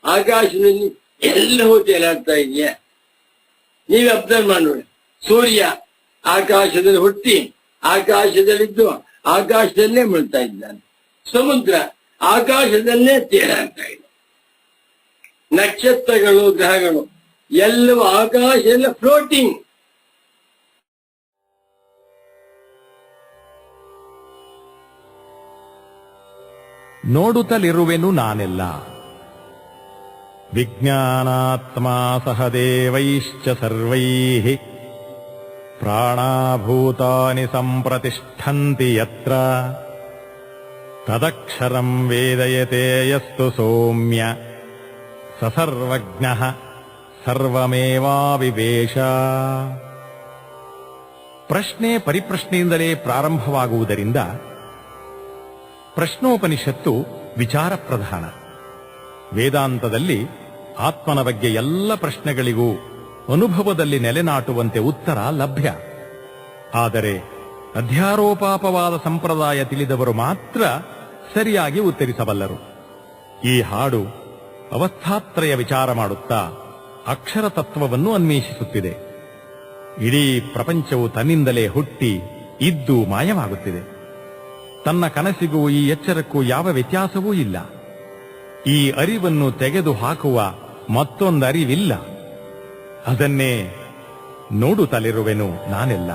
ಆಕಾಶದಲ್ಲಿ ಎಲ್ಲವೂ ತೇಲಾಡ್ತಾ ಇದೆಯಾ? ನೀವೇ ಅಬ್ಸರ್ವ್ ಮಾಡಿ ನೋಡಿ. ಸೂರ್ಯ ಆಕಾಶದಲ್ಲಿ ಹುಟ್ಟಿ ಆಕಾಶದಲ್ಲಿದ್ದು ಆಕಾಶದಲ್ಲೇ ಮುಳ್ತಾ ಇದ್ದಾನೆ. ಸಮುದ್ರ ಆಕಾಶದಲ್ಲೇ ತೇಲಾಡ್ತಾ ಇದೆ. ನಕ್ಷತ್ರಗಳು, ಗ್ರಹಗಳು ಎಲ್ಲವೂ ಆಕಾಶದಲ್ಲೇ ಫ್ಲೋಟಿಂಗ್. ನೋಡುತ್ತಲಿರುವೆನು ನಾನೆಲ್ಲ. ವಿಜ್ಞಾನಾತ್ಮಾ ಸಹ ದೇವೈಶ್ಚ ಸರ್ವೈಃ ಪ್ರಾಣಾಭೂತಾನಿ ಸಂಪ್ರತಿಷ್ಠಂತಿ ಯತ್ರ ತದಕ್ಷರಂ ವೇದಯತೆ ಯಸ್ತು ಸೌಮ್ಯ ಸ ಸರ್ವಜ್ಞಃ ಸರ್ವಮೇವಾವಿವೇಶ. ಪ್ರಶ್ನೆ ಪರಿಪ್ರಶ್ನೆಯಿಂದಲೇ ಪ್ರಾರಂಭವಾಗುವುದರಿಂದ ಪ್ರಶ್ನೋಪನಿಷತ್ತು ವಿಚಾರ ಪ್ರಧಾನ. ವೇದಾಂತದಲ್ಲಿ ಆತ್ಮನ ಬಗ್ಗೆ ಎಲ್ಲ ಪ್ರಶ್ನೆಗಳಿಗೂ ಅನುಭವದಲ್ಲಿ ನೆಲೆನಾಟುವಂತೆ ಉತ್ತರ ಲಭ್ಯ. ಆದರೆ ಅಧ್ಯಾರೋಪಾಪವಾದ ಸಂಪ್ರದಾಯ ತಿಳಿದವರು ಮಾತ್ರ ಸರಿಯಾಗಿ ಉತ್ತರಿಸಬಲ್ಲರು. ಈ ಹಾಡು ಅವಸ್ಥಾತ್ರಯ ವಿಚಾರ ಮಾಡುತ್ತಾ ಅಕ್ಷರ ತತ್ವವನ್ನು ಅನ್ವೇಷಿಸುತ್ತಿದೆ. ಇಡೀ ಪ್ರಪಂಚವು ತನ್ನಿಂದಲೇ ಹುಟ್ಟಿ ಇದ್ದು ಮಾಯವಾಗುತ್ತಿದೆ. ತನ್ನ ಕನಸಿಗೂ ಈ ಎಚ್ಚರಕ್ಕೂ ಯಾವ ವ್ಯತ್ಯಾಸವೂ ಇಲ್ಲ. ಈ ಅರಿವನ್ನು ತೆಗೆದು ಹಾಕುವ ಮತ್ತೊಂದರಿವಿಲ್ಲ. ಅದನ್ನೇ ನೋಡುತ್ತಲಿರುವೆನು ನಾನೆಲ್ಲ.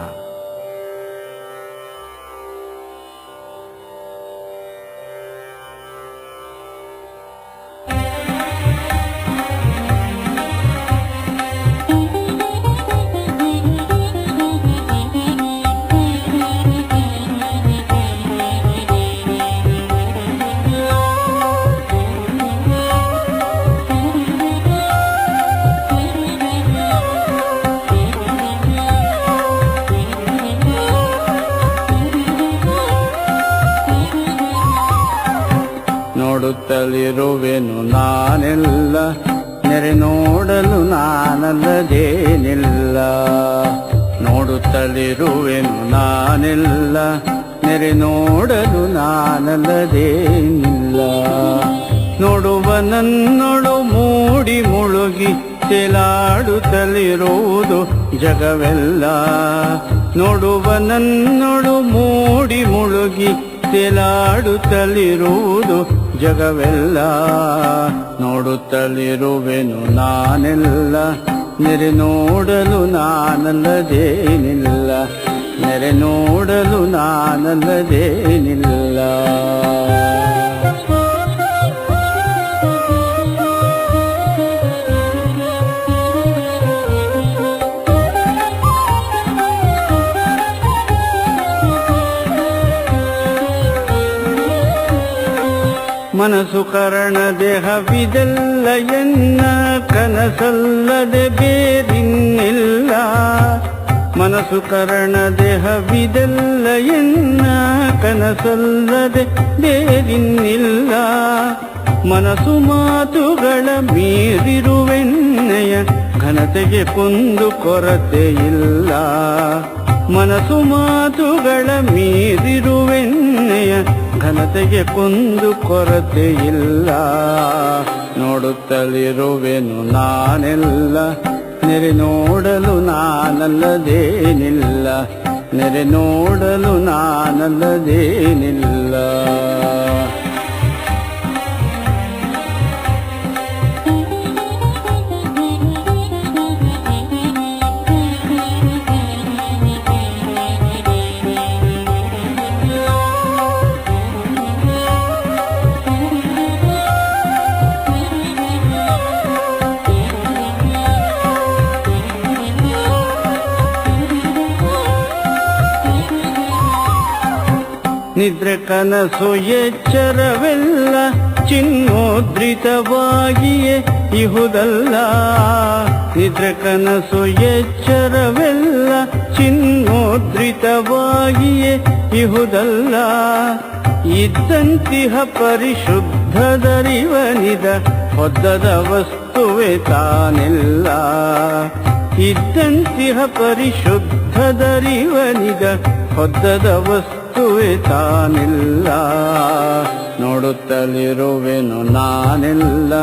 ನೋಡುತ್ತಲಿರುವೆನು ನಾನೆಲ್ಲ, ನೆರೆ ನೋಡಲು ನಾನಲ್ಲದೇನಿಲ್ಲ. ನೋಡುತ್ತಲಿರುವೆನು ನಾನೆಲ್ಲ, ನೆರೆ ನೆರೆ ನೋಡಲು ನಾನಲ್ಲದೇನಿಲ್ಲ. ನೋಡುವ ನನ್ನೊಳು ಮೂಡಿ ಮುಳುಗಿ ತೇಲಾಡುತ್ತಲಿರುವುದು ಜಗವೆಲ್ಲ. ನೋಡುವ ನನ್ನೊಳು ಮೂಡಿ ಮುಳುಗಿ ತೇಲಾಡುತ್ತಲಿರುವುದು ಜಗವೆಲ್ಲ. ನೋಡುತ್ತಲಿರುವೆನು ನಾನೆಲ್ಲ, ನೆರೆ ನೋಡಲು ನಾನಲ್ಲದೇನಿಲ್ಲ. ನೆರೆ ನೋಡಲು ನಾನಲ್ಲದೇನಿಲ್ಲ. ಮನಸ್ಸು ಕರಣ ದೇಹವಿದೆಲ್ಲ ಎನ್ನ ಕನಸಲ್ಲದೆ ಬೇರಿನ್ನಿಲ್ಲ. ಮನಸ್ಸು ಕರಣ ದೇಹವಿದೆಲ್ಲ ಎನ್ನ ಕನಸಲ್ಲದೆ ಬೇರಿನ್ನಿಲ್ಲ. ಮನಸ್ಸು ಮಾತುಗಳ ಮೀರಿರುವೆನ್ನಯ ಘನತೆಗೆ ಕುಂದು ಕೊರತೆ ಇಲ್ಲ. ಮನಸ್ಸು ಮಾತುಗಳ ಮೀರಿರುವೆನ್ನಯ ಘನತೆಗೆ ಕುಂದು ಕೊರತೆ ಇಲ್ಲ. ನೋಡುತ್ತಲಿರುವೆನು ನಾನೆಲ್ಲ, ನೆರೆ ನೋಡಲು ನಾನಲ್ಲದೇನಿಲ್ಲ. ನೆರೆ ನೋಡಲು ನಾನಲ್ಲದೇನಿಲ್ಲ. ನಿದ್ರೆ ಕನಸು ಎಚ್ಚರವೆಲ್ಲ ಚಿನ್ನೋದ್ರಿತವಾಗಿಯೇ ಇಹುದಲ್ಲ. ನಿದ್ರೆ ಕನಸು ಎಚ್ಚರವೆಲ್ಲ ಚಿನ್ನೋದ್ರಿತವಾಗಿಯೇ ಇಹುದಲ್ಲ. ಇದ್ದಂತಿಹ ಪರಿಶುದ್ಧದರಿವನಿದ ಹೊದ್ದದ ವಸ್ತುವೆ ತಾನೆಲ್ಲ. ಇದ್ದಂತಿಹ ಪರಿಶುದ್ಧದರಿವನಿದ ಹೊದ್ದದ ವಸ್ತುವೆ ತಾನೆಲ್ಲ. ನೋಡುತ್ತಲಿರುವೆನು ನಾನೆಲ್ಲ,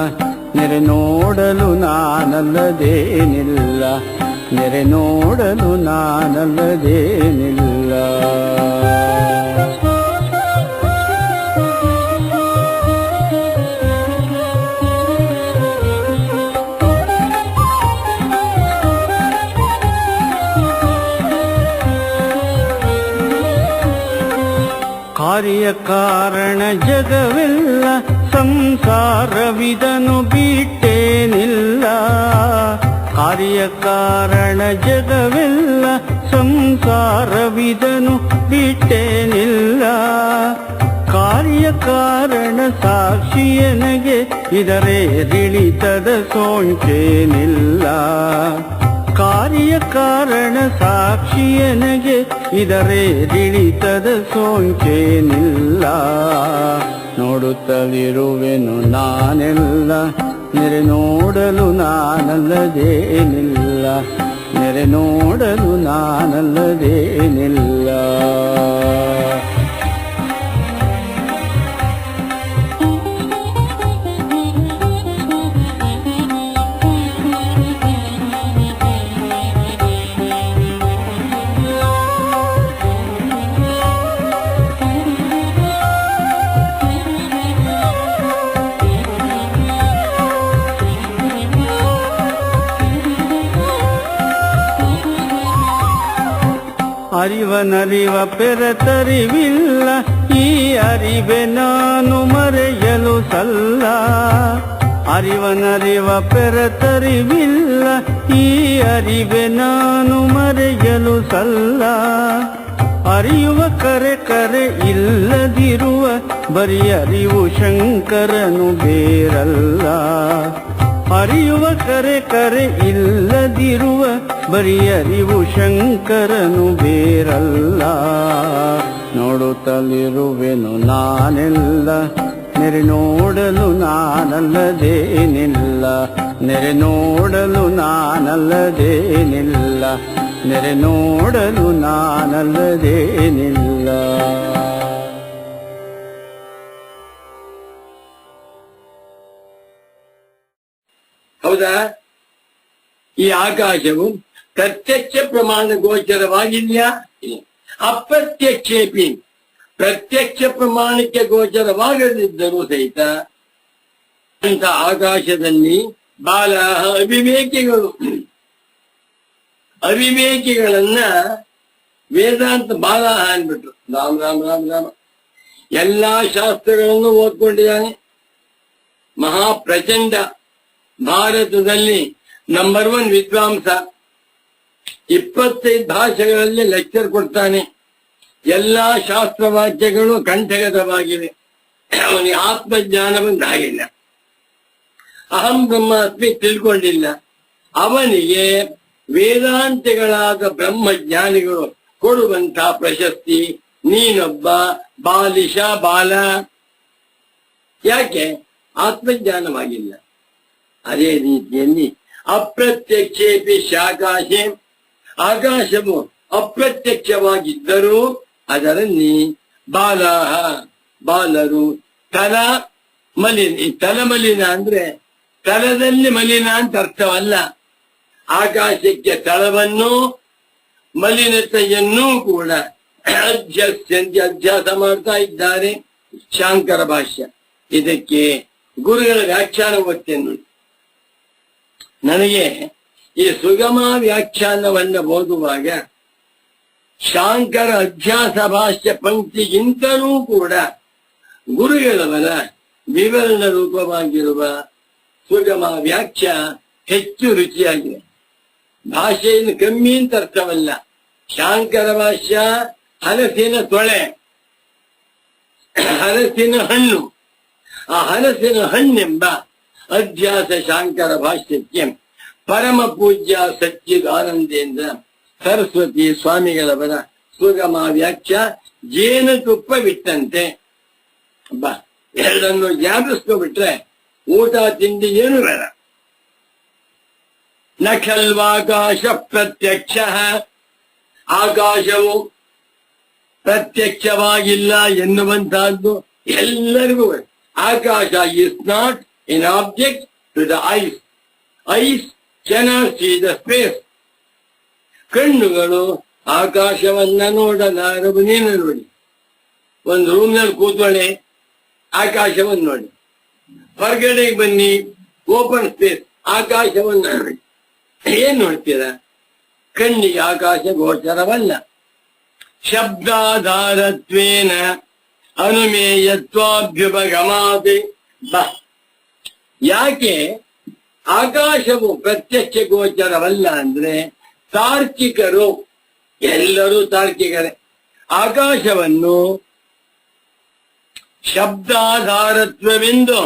ನೆರೆ ನೋಡಲು ನಾನಲ್ಲದೇನಿಲ್ಲ. ನೆರೆ ನೋಡಲು ನಾನಲ್ಲದೇನಿಲ್ಲ. ಕಾರ್ಯ ಕಾರಣ ಜಗವೆಲ್ಲ ಸಂಸಾರವಿದನು ಬಿಟ್ಟೇನಿಲ್ಲ. ಕಾರ್ಯ ಕಾರಣ ಜಗವೆಲ್ಲ ಸಂಸಾರವಿದನು ಬಿಟ್ಟೇನಿಲ್ಲ. ಕಾರ್ಯ ಕಾರಣ ಸಾಕ್ಷಿಯನಗೆ ಇದರೇ ಇಳಿತದ ಸೋಂಕೇನಿಲ್ಲ. ಕಾರ್ಯ ಕಾರಣ ಸಾಕ್ಷಿಯನಗೆ ಇದರೇ ಇಳಿತದ ಸೋಂಕೇನಿಲ್ಲ. ನೋಡುತ್ತಲಿರುವೆನು ನಾನೆಲ್ಲ, ನೆರೆ ನೋಡಲು ನಾನಲ್ಲದೇನಿಲ್ಲ. ನೆರೆ ನೋಡಲು ನಾನಲ್ಲದೇನಿಲ್ಲ. ಅರಿವನರಿವ ಪೆರತರಿವಿಲ್ಲ, ಈ ಅರಿವೆ ನಾನು ಮರೆಯಲು ಸಲ್ಲ. ಅರಿವನರಿವ ಪೆರತರಿವಿಲ್ಲ, ಈ ಅರಿವೆ ನಾನು ಮರೆಯಲು ಸಲ್ಲ. ಅರಿಯುವ ಕರೆ ಕರೆ ಇಲ್ಲದಿರುವ ಬರೀ ಅರಿವು ಶಂಕರನು ಬೇರಲ್ಲ. ಅರಿಯುವ ಕರೆ ಕರೆ ಇಲ್ಲದಿರುವ ಬರೀ ಅರಿವು ಶಂಕರನು ಬೇರಲ್ಲ. ನೋಡುತ್ತಲಿರುವೆನು ನಾನೆಲ್ಲ, ನೆರೆ ನೋಡಲು ನಾನಲ್ಲದೇನಿಲ್ಲ. ನೆರೆ ನೋಡಲು ನಾನಲ್ಲದೇನಿಲ್ಲ. ನೆರೆ ನೋಡಲು ನಾನಲ್ಲದೇನಿಲ್ಲ. ಈ ಆಕಾಶವು ಪ್ರತ್ಯಕ್ಷ ಪ್ರಮಾಣ ಗೋಚರವಾಗಿದೆಯಾ? ಅಪ್ರತ್ಯಕ್ಷೇಪಿ, ಪ್ರತ್ಯಕ್ಷ ಪ್ರಮಾಣಕ್ಕೆ ಗೋಚರವಾಗದಿದ್ದರೂ ಸಹಿತ ಅಂತ ಆಕಾಶದಲ್ಲಿ ಬಾಲ ಅವಿವೇಕಿಗಳನ್ನ ವೇದಾಂತ ಬಾಲ ಅನ್ಬಿಟ್ರು. ರಾಮ್ ರಾಮ್ ರಾಮ್ ರಾಮ. ಎಲ್ಲಾ ಶಾಸ್ತ್ರಗಳನ್ನು ಓದ್ಕೊಂಡಿದ್ದಾನೆ. ಮಹಾಪ್ರಚಂಡ, ಭಾರತದಲ್ಲಿ ನಂಬರ್ 1 ವಿದ್ವಾಂಸ. 25 ಭಾಷೆಗಳಲ್ಲಿ ಲೆಕ್ಚರ್ ಕೊಡ್ತಾನೆ. ಎಲ್ಲಾ ಶಾಸ್ತ್ರವಾಕ್ಯಗಳು ಕಂಠಗತವಾಗಿವೆ. ಅವನಿಗೆ ಆತ್ಮಜ್ಞಾನ ಬಂದಾಗಿಲ್ಲ, ಅಹಂ ಬ್ರಹ್ಮಾಸ್ಮಿ ತಿಳ್ಕೊಂಡಿಲ್ಲ. ಅವನಿಗೆ ವೇದಾಂತಿಗಳಾದ ಬ್ರಹ್ಮಜ್ಞಾನಿಗಳು ಕೊಡುವಂತಹ ಪ್ರಶಸ್ತಿ, ನೀನೊಬ್ಬ ಬಾಲಿಶ ಬಾಲ. ಯಾಕೆ? ಆತ್ಮಜ್ಞಾನವಾಗಿಲ್ಲ. ಅದೇ ರೀತಿಯಲ್ಲಿ ಅಪ್ರತ್ಯಕ್ಷೇಪಿ ಶಾಕಾಶೆ, ಆಕಾಶವು ಅಪ್ರತ್ಯಕ್ಷವಾಗಿದ್ದರೂ ಅದರಲ್ಲಿ ಬಾಲಾಹ, ಬಾಲರು. ತಲಮಲಿನ ಅಂದ್ರೆ ತಲದಲ್ಲಿ ಮಲಿನ ಅಂತ ಅರ್ಥವಲ್ಲ. ಆಕಾಶಕ್ಕೆ ತಳವನ್ನು ಮಲಿನತೆಯನ್ನೂ ಕೂಡ ಅಧ್ಯಾಸ ಮಾಡ್ತಾ ಇದ್ದಾರೆ ಶಾಂಕರ ಭಾಷ್ಯ. ಇದಕ್ಕೆ ಗುರುಗಳ ವ್ಯಾಖ್ಯಾನ ಓದ್ತೇನೆ. ನನಗೆ ಈ ಸುಗಮ ವ್ಯಾಖ್ಯಾನವನ್ನು ಓದುವಾಗ ಶಾಂಕರ ಅಧ್ಯಾಸ ಭಾಷ್ಯ ಪಂಕ್ತಿಗಿಂತಲೂ ಕೂಡ ಗುರುಗಳವರ ವಿವರಣ ರೂಪವಾಗಿರುವ ಸುಗಮ ವ್ಯಾಖ್ಯ ಹೆಚ್ಚು ರುಚಿಯಾಗಿದೆ. ಭಾಷೆಯನ್ನು ಕಮ್ಮಿ ಅಂತ ಅರ್ಥವಲ್ಲ. ಶಾಂಕರ ಭಾಷ್ಯ ಹಲಸಿನ ತೊಳೆ, ಹಲಸಿನ ಹಣ್ಣು. ಆ ಹಲಸಿನ ಹಣ್ಣೆಂಬ ಅಧ್ಯಾಸ ಶಾಂಕರ ಭಾಷ್ಯಕ್ಕೆ ಪರಮ ಪೂಜ್ಯ ಸಚ್ಚಿದಾನಂದೇಂದ್ರ ಸರಸ್ವತಿ ಸ್ವಾಮಿಗಳವರ ಸುಗಮ ವ್ಯಾಖ್ಯ ಜೇನುತುಪ್ಪ ಬಿಟ್ಟಂತೆ. ಎರಡನ್ನು ಜ್ಞಾಪಿಸ್ಕೊಬಿಟ್ರೆ ಊಟ ತಿಂಡಿ ಏನು ಬೇಡ. ನಖಲ್ವಾಕಾಶ ಪ್ರತ್ಯಕ್ಷ, ಆಕಾಶವು ಪ್ರತ್ಯಕ್ಷವಾಗಿಲ್ಲ ಎನ್ನುವಂತಹದ್ದು ಎಲ್ಲರಿಗೂ. Akasha is not an object to the eyes. Eyes cannot see the space. ಕಣ್ಣುಗಳು ಆಕಾಶವನ್ನ ನೋಡಲಾರವು. ನೀನು ನೋಡಿ, ಒಂದು ರೂಮ್ನಲ್ಲಿ ಕೂತ್ಕೊಳ್ಳಿ, ಆಕಾಶವನ್ನು ನೋಡಿ. ಹೊರಗಡೆಗೆ ಬನ್ನಿ, ಓಪನ್ ಸ್ಪೇಸ್, ಆಕಾಶವನ್ನು ನೋಡಿ. ಏನ್ ನೋಡ್ತೀರಾ? ಕಣ್ಣಿಗೆ ಆಕಾಶ ಗೋಚರವಲ್ಲ. ಶಬ್ದಾಧಾರತ್ವೇನ ಅನುಮೇಯತ್ವಾಭ್ಯುಪಗಮಾತಿ. ಯಾಕೆ ಆಕಾಶವು ಪ್ರತ್ಯಕ್ಷ ಗೋಚರವಲ್ಲ ಅಂದ್ರೆ, ತಾರ್ಕಿಕರು ಎಲ್ಲರೂ ತಾರ್ಕಿಕರೇ ಆಕಾಶವನ್ನು ಶಬ್ದಾಧಾರತ್ವವೆಂದು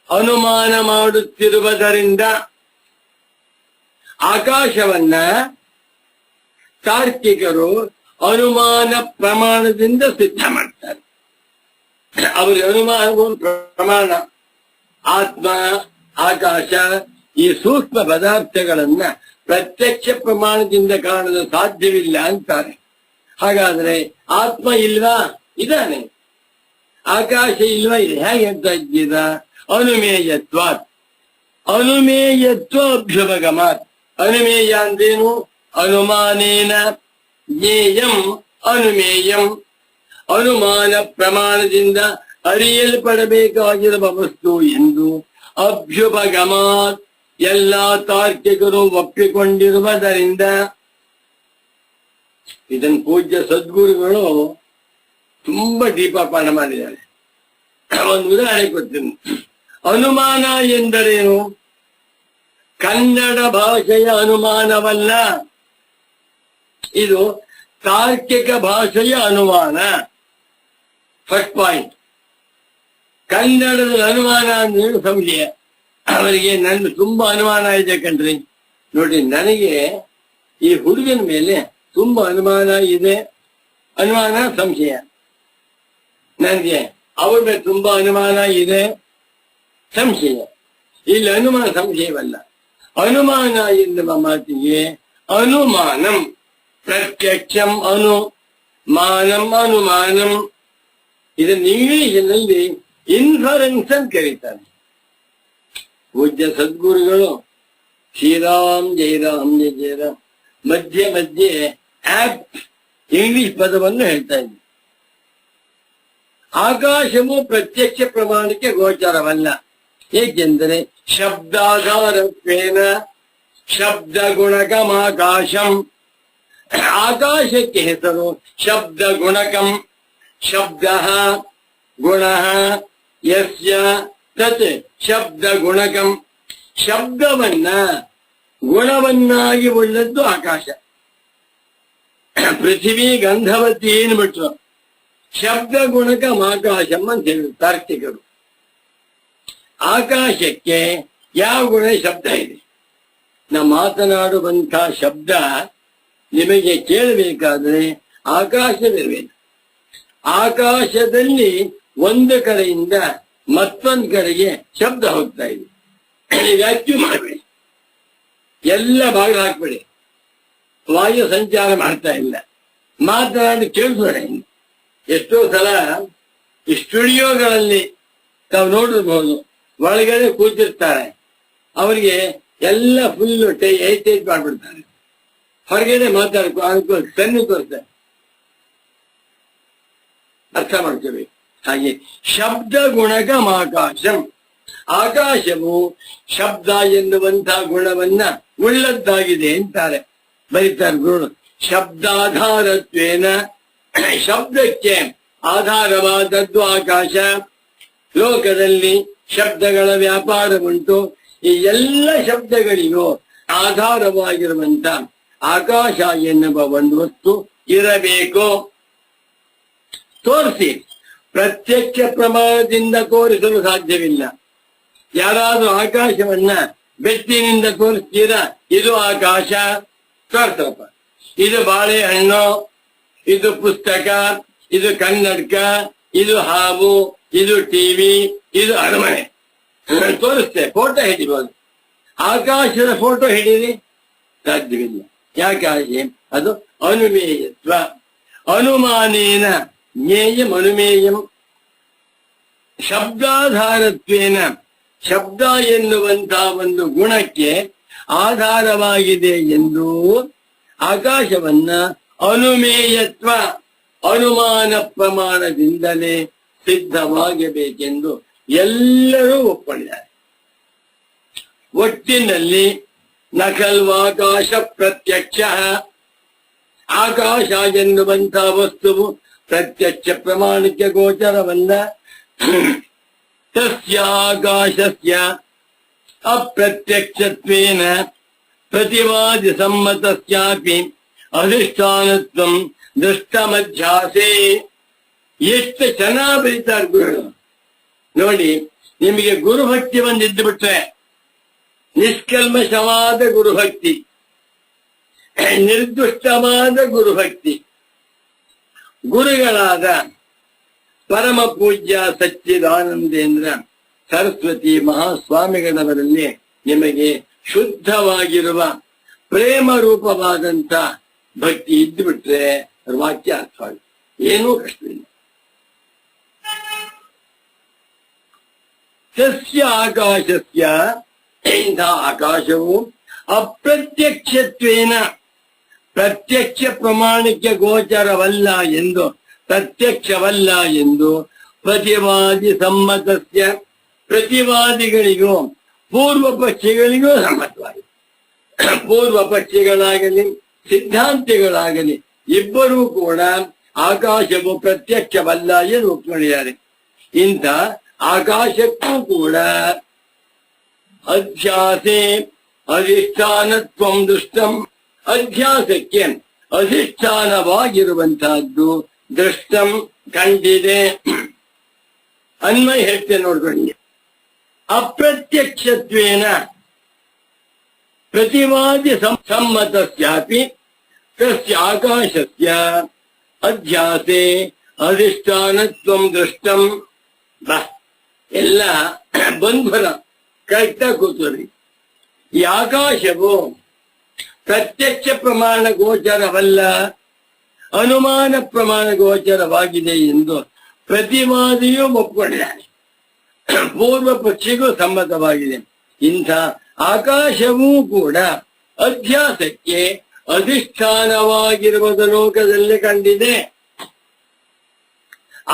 ಅನುಮಾನ ಮಾಡುತ್ತಿರುವುದರಿಂದ ಆಕಾಶವನ್ನ ತಾರ್ಕಿಕರು ಅನುಮಾನ ಪ್ರಮಾಣದಿಂದ ಸಿದ್ಧ ಮಾಡ್ತಾರೆ. ಅವರಿಗೆ ಅನುಮಾನಗಳು ಪ್ರಮಾಣ. ಆತ್ಮ, ಆಕಾಶ, ಈ ಸೂಕ್ಷ್ಮ ಪದಾರ್ಥಗಳನ್ನ ಪ್ರತ್ಯಕ್ಷ ಪ್ರಮಾಣದಿಂದ ಕಾಣಲು ಸಾಧ್ಯವಿಲ್ಲ ಅಂತಾರೆ. ಹಾಗಾದ್ರೆ ಆತ್ಮ ಇಲ್ವಾ? ಇದಾನೆ. ಆಕಾಶ ಇಲ್ವಾ? ಇದೆ. ಹೇಗೆ ಅಂತ ಇದ್ದೀರಾ? ಅನುಮೇಯತ್ವ, ಅನುಮೇಯತ್ವ ಅಭ್ಯುಪಗಮಾತ್. ಅನುಮೇಯ ಅಂದೇನು? ಅನುಮಾನೇನ ಜ್ಞೇಯಂ ಅನುಮೇಯಂ. ಅನುಮಾನ ಪ್ರಮಾಣದಿಂದ ಅರಿಯಲ್ಪಡಬೇಕಾಗಿರುವ ವಸ್ತು ಎಂದು ಅಭ್ಯುಪಗಮಾತ್ ಎಲ್ಲಾ ತಾರ್ಕಿಕರು ಒಪ್ಪಿಕೊಂಡಿರುವುದರಿಂದ. ಇದನ್ನು ಪೂಜ್ಯ ಸದ್ಗುರುಗಳು ತುಂಬಾ ದೀಪಾಪಾನ ಮಾಡಿದ್ದಾರೆ. ಒಂದು ಉದಾಹರಣೆ ಕೊಡ್ತೀನಿ. ಅನುಮಾನ ಎಂದರೇನು? ಕನ್ನಡ ಭಾಷೆಯ ಅನುಮಾನವಲ್ಲ, ಇದು ತಾರ್ಕಿಕ ಭಾಷೆಯ ಅನುಮಾನ. First point. ಕನ್ನಡದ ಅನುಮಾನ ಅಂದ್ರೆ ಸಂಶಯ. ಅವರಿಗೆ ನನ್ನ ತುಂಬಾ ಅನುಮಾನ ಇದೆ ಕಣ್ರಿ. ನೋಡಿ, ನನಗೆ ಈ ಹುಡುಗನ ಮೇಲೆ ತುಂಬಾ ಅನುಮಾನ ಇದೆ. ಅನುಮಾನ ಸಂಶಯ. ನನಗೆ ಅವ್ರ ಮೇಲೆ ತುಂಬಾ ಅನುಮಾನ ಇದೆ, ಸಂಶಯ. ಇಲ್ಲಿ ಅನುಮಾನ ಸಂಶಯವಲ್ಲ. ಅನುಮಾನ ಎನ್ನುವ ಮಾತಿಗೆ ಅನುಮಾನಂ ಪ್ರತ್ಯಕ್ಷಂ ಅನುಮಾನಂ ಅನುಮಾನಂ. ಇದನ್ನು ಇಂಗ್ಲಿಷಿನಲ್ಲಿ ಇನ್ಫರೆನ್ಸ್ ಅಂತ ಕರೀತಾರೆ. ಪೂಜ್ಯ ಸದ್ಗುರುಗಳು ಶ್ರೀರಾಮ್ ಜೈ ರಾಮ್ ಜಯ ಜಯ ರಾಮ್. ಮಧ್ಯೆ ಮಧ್ಯೆ ಆಪ್ಟ್ ಇಂಗ್ಲಿಷ್ ಪದವನ್ನು ಹೇಳ್ತಾ ಇದ್ದೆ. ಆಕಾಶವು ಪ್ರತ್ಯಕ್ಷ ಪ್ರಮಾಣಕ್ಕೆ ಗೋಚರವಲ್ಲ. ಏಕೆಂದರೆ ಶಬ್ದಾಧಾರತ್ವೇನ ಶಬ್ದ ಗುಣಕಮಾಕಾಶಂ. ಆಕಾಶಕ್ಕೆ ಹೆಸರು ಶಬ್ದ ಗುಣಕಂ. ಶಬ್ದ ಗುಣ ಯಸ್ಯ ತತ್ ಶಬ್ದ ಗುಣಕಂ. ಶಬ್ದವನ್ನ ಗುಣವನ್ನಾಗಿ ಉಳ್ಳದ್ದು ಆಕಾಶ. ಪೃಥ್ವಿ ಗಂಧವತಿ ಏನ್ಬಿಟ್ರು, ಶಬ್ದ ಗುಣಕಂ ಆಕಾಶಂ ಅಂತ ಹೇಳಿದ್ರು ತಾರ್ಕಿಕರು. ಆಕಾಶಕ್ಕೆ ಯಾವ ಗುಣ ಶಬ್ದ ಇದೆ? ನಾವು ಮಾತನಾಡುವಂಥ ಶಬ್ದ ನಿಮಗೆ ಕೇಳಬೇಕಾದ್ರೆ ಆಕಾಶವಿರಬೇಕು. ಆಕಾಶದಲ್ಲಿ ಒಂದು ಕಡೆಯಿಂದ ಮತ್ತೊಂದು ಕಡೆಗೆ ಶಬ್ದ ಹೋಗ್ತಾ ಇದೆ. ವ್ಯಾಕ್ಯೂಮ್ ಮಾಡಬೇಡಿ, ಎಲ್ಲ ಬಾಗಿಲು ಹಾಕ್ಬೇಡಿ, ವಾಯು ಸಂಚಾರ ಮಾಡ್ತಾ ಇಲ್ಲ, ಮಾತನಾಡಿ ಕೇಳಿಸೋಣ. ಎಷ್ಟೋ ಸಲ ಈ ಸ್ಟುಡಿಯೋಗಳಲ್ಲಿ ತಾವು ನೋಡಿರ್ಬಹುದು, ಒಳಗಡೆ ಕೂತಿರ್ತಾರೆ, ಅವರಿಗೆ ಎಲ್ಲ ಫುಲ್ ಟೈಟ್ ಮಾಡ್ಬಿಡ್ತಾರೆ, ಹೊರಗಡೆ ಮಾತಾಡ್ಕೊ ಸಣ್ಣ ತೋರಿಸ್ತಾರೆ. ಅರ್ಥ ಮಾಡ್ಕೋಬೇಕು. ಹಾಗೆ ಶಬ್ದ ಗುಣಕಂ ಆಕಾಶಂ. ಆಕಾಶವು ಶಬ್ದ ಎನ್ನುವಂಥ ಗುಣವನ್ನ ಉಳ್ಳದ್ದಾಗಿದೆ ಅಂತಾರೆ, ಬರೀತಾರೆ ಗುರು. ಶಬ್ದಾಧಾರತ್ವೇನ, ಶಬ್ದಕ್ಕೆ ಆಧಾರವಾದದ್ದು ಆಕಾಶ. ಲೋಕದಲ್ಲಿ ಶಬ್ದಗಳ ವ್ಯಾಪಾರ ಉಂಟು. ಈ ಎಲ್ಲ ಶಬ್ದಗಳಿಗೂ ಆಧಾರವಾಗಿರುವಂತ ಆಕಾಶ ಎನ್ನುವ ಒಂದು ವಸ್ತು ಇರಬೇಕು. ತೋರಿಸಿ, ಪ್ರತ್ಯಕ್ಷ ಪ್ರಮಾಣದಿಂದ ತೋರಿಸಲು ಸಾಧ್ಯವಿಲ್ಲ. ಯಾರಾದ್ರೂ ಆಕಾಶವನ್ನ ಬೆಟ್ಟಿನಿಂದ ತೋರಿಸ್ತೀರಾ, ಇದು ಆಕಾಶ ತೋರಿಸಪ್ಪ, ಇದು ಬಾಳೆಹಣ್ಣು, ಇದು ಪುಸ್ತಕ, ಇದು ಕನ್ನಡಕ, ಇದು ಹಾವು, ಇದು ಟಿವಿ, ಇದು ಅರಮನೆ ತೋರಿಸ್ತೇವೆ. ಫೋಟೋ ಹಿಡಿಬಹುದು. ಆಕಾಶದ ಫೋಟೋ ಹಿಡೀರಿ, ಸಾಧ್ಯವಿಲ್ಲ. ಯಾಕಾಶೆ? ಅದು ಅನುಮೇಯತ್ವ. ಅನುಮಾನೇನ ಜ್ಞೇಯಂ ಅನುಮೇಯಂ. ಶಬ್ದಾಧಾರತ್ವೇನ, ಶಬ್ದ ಎನ್ನುವಂತಹ ಒಂದು ಗುಣಕ್ಕೆ ಆಧಾರವಾಗಿದೆ ಎಂದು ಆಕಾಶವನ್ನ ಅನುಮೇಯತ್ವ, ಅನುಮಾನ ಪ್ರಮಾಣದಿಂದಲೇ ಸಿದ್ಧವಾಗಬೇಕೆಂದು ಎಲ್ಲರೂ ಒಪ್ಪಿದ್ದಾರೆ. ಒಟ್ಟಿನಲ್ಲಿ ನಕಲ್ವಾಕಾಶ ಪ್ರತ್ಯಕ್ಷ. ಆಕಾಶ ಎನ್ನುವಂತಹ ವಸ್ತುವು ಪ್ರತ್ಯಕ್ಷ ಪ್ರಮಾಣಕ್ಕೆ ಗೋಚರವಲ್ಲ. ತಸ್ಯಾಕಾಶಸ್ಯ ಅಪ್ರತ್ಯಕ್ಷತ್ವೇನ ಪ್ರತಿವಾದಿ ಸಮ್ಮತಸ್ಯಾಪಿ ಅಧಿಷ್ಠಾನತ್ವಂ ದೃಷ್ಟಮಧ್ಯಾಸೆ. ಎಷ್ಟು ಚೆನ್ನಾಗಿ ಬರೀತಾರೆ ಗುರುಗಳು ನೋಡಿ. ನಿಮಗೆ ಗುರುಭಕ್ತಿ ಒಂದಿದ್ದು ಬಿಟ್ರೆ, ನಿಷ್ಕಲ್ಮಶವಾದ ಗುರುಭಕ್ತಿ, ನಿರ್ದುಷ್ಟವಾದ ಗುರುಭಕ್ತಿ, ಗುರುಗಳಾದ ಪರಮ ಪೂಜ್ಯ ಸಚ್ಚಿದಾನಂದೇಂದ್ರ ಸರಸ್ವತಿ ಮಹಾಸ್ವಾಮಿಗಳವರಲ್ಲಿ ನಿಮಗೆ ಶುದ್ಧವಾಗಿರುವ ಪ್ರೇಮ ರೂಪವಾದಂತ ಭಕ್ತಿ ಇದ್ದು ಬಿಟ್ರೆ ವಾಕ್ಯ ಅರ್ಥವಾಗಿ ಏನೂ ಕಷ್ಟವಿಲ್ಲ. ಸಸ್ಯ ಆಕಾಶಸ್ಯ, ಇಂಥ ಆಕಾಶವು ಅಪ್ರತ್ಯಕ್ಷತ್ವೇನ, ಪ್ರತ್ಯಕ್ಷ ಪ್ರಮಾಣಕ್ಕೆ ಗೋಚರವಲ್ಲ ಎಂದು, ಪ್ರತ್ಯಕ್ಷವಲ್ಲ ಎಂದು ಪ್ರತಿವಾದಿ ಸಮ್ಮತಸ್ಯ, ಪ್ರತಿವಾದಿಗಳಿಗೂ ಪೂರ್ವ ಪಕ್ಷಿಗಳಿಗೂ ಸಮ್ಮತವಾಗಿದೆ. ಪೂರ್ವ ಪಕ್ಷಿಗಳಾಗಲಿ ಸಿದ್ಧಾಂತಿಗಳಾಗಲಿ ಇಬ್ಬರೂ ಕೂಡ ಆಕಾಶವು ಪ್ರತ್ಯಕ್ಷವಲ್ಲ ಎಂದು ಒಪ್ಪಿಕೊಂಡಿದ್ದಾರೆ. ಇಂಥ ಆಕಾಶಕ್ಕೂ ಕೂಡ ಅಧ್ಯಾಸೆ ಅಧಿಷ್ಠಾನತ್ವಂ ದುಷ್ಟಂ. ಅಧ್ಯಾಸಕ್ಕೆ ಅಧಿಷ್ಠಾನವಾಗಿರುವಂತಹದ್ದು ದೃಷ್ಟಂ ಕಂಡಿದೆ. ಅನ್ವಯ ಹೇಳ್ತೇನೆ ನೋಡ್ಕೊಳ್ಳಿ. ಅಪ್ರತ್ಯಕ್ಷತ್ವೇನ ಪ್ರತಿವಾದಿ ಸಮ್ಮತಸ್ಯಾಪಿ ತಸ್ಯ ಆಕಾಶಸ್ಯ ಅಧ್ಯಾಸೆ ಅಧಿಷ್ಠಾನತ್ವಂ ದೃಷ್ಟಂ. ಎಲ್ಲ ಬಂಧುರ ಕರೆಕ್ಟಾಗಿ ಕೂತ್ರಿ. ಈ ಆಕಾಶವು ಪ್ರತ್ಯಕ್ಷ ಪ್ರಮಾಣ ಗೋಚರವಲ್ಲ, ಅನುಮಾನ ಪ್ರಮಾಣ ಗೋಚರವಾಗಿದೆ ಎಂದು ಪ್ರತಿವಾದಿಯೂ ಒಪ್ಪಿಕೊಂಡಿದ್ದಾನೆ. ಪೂರ್ವ ಪಕ್ಷಿಗೂ ಸಮ್ಮತವಾಗಿದೆ. ಇಂಥ ಆಕಾಶವೂ ಕೂಡ ಅಧ್ಯಾಸಕ್ಕೆ ಅಧಿಷ್ಠಾನವಾಗಿರುವುದು ಲೋಕದಲ್ಲಿ ಕಂಡಿದೆ.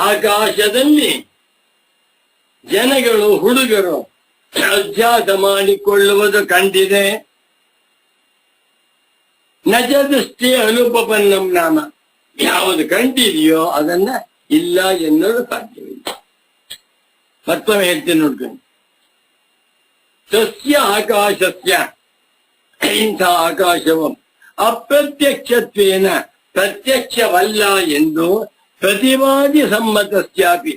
ಆಕಾಶದಲ್ಲಿ ಜನಗಳು ಹುಡುಗರು ಅಧ್ಯಾಸ ಮಾಡಿಕೊಳ್ಳುವುದು ಕಂಡಿದೆ. ನಜ ದೃಷ್ಟಿ ಅನುಪಪನ್ನಂ ನಾಮ, ಯಾವುದು ಕಂಡಿದೆಯೋ ಅದನ್ನ ಇಲ್ಲ ಎನ್ನೋದು ಸಾಧ್ಯವಿಲ್ಲ. ಮತ್ತೊಮ್ಮೆ ಹೇಳ್ತೀನಿ ನೋಡ್ಕೊಂಡು, ಸಸ್ಯ ಆಕಾಶಸ್ಯ, ಇಂಥ ಆಕಾಶವು ಅಪ್ರತ್ಯಕ್ಷತ್ವೇನ ಪ್ರತ್ಯಕ್ಷವಲ್ಲ ಎಂದು ಪ್ರತಿವಾದಿ ಸಮ್ಮತಸ್ಯಾಪಿ,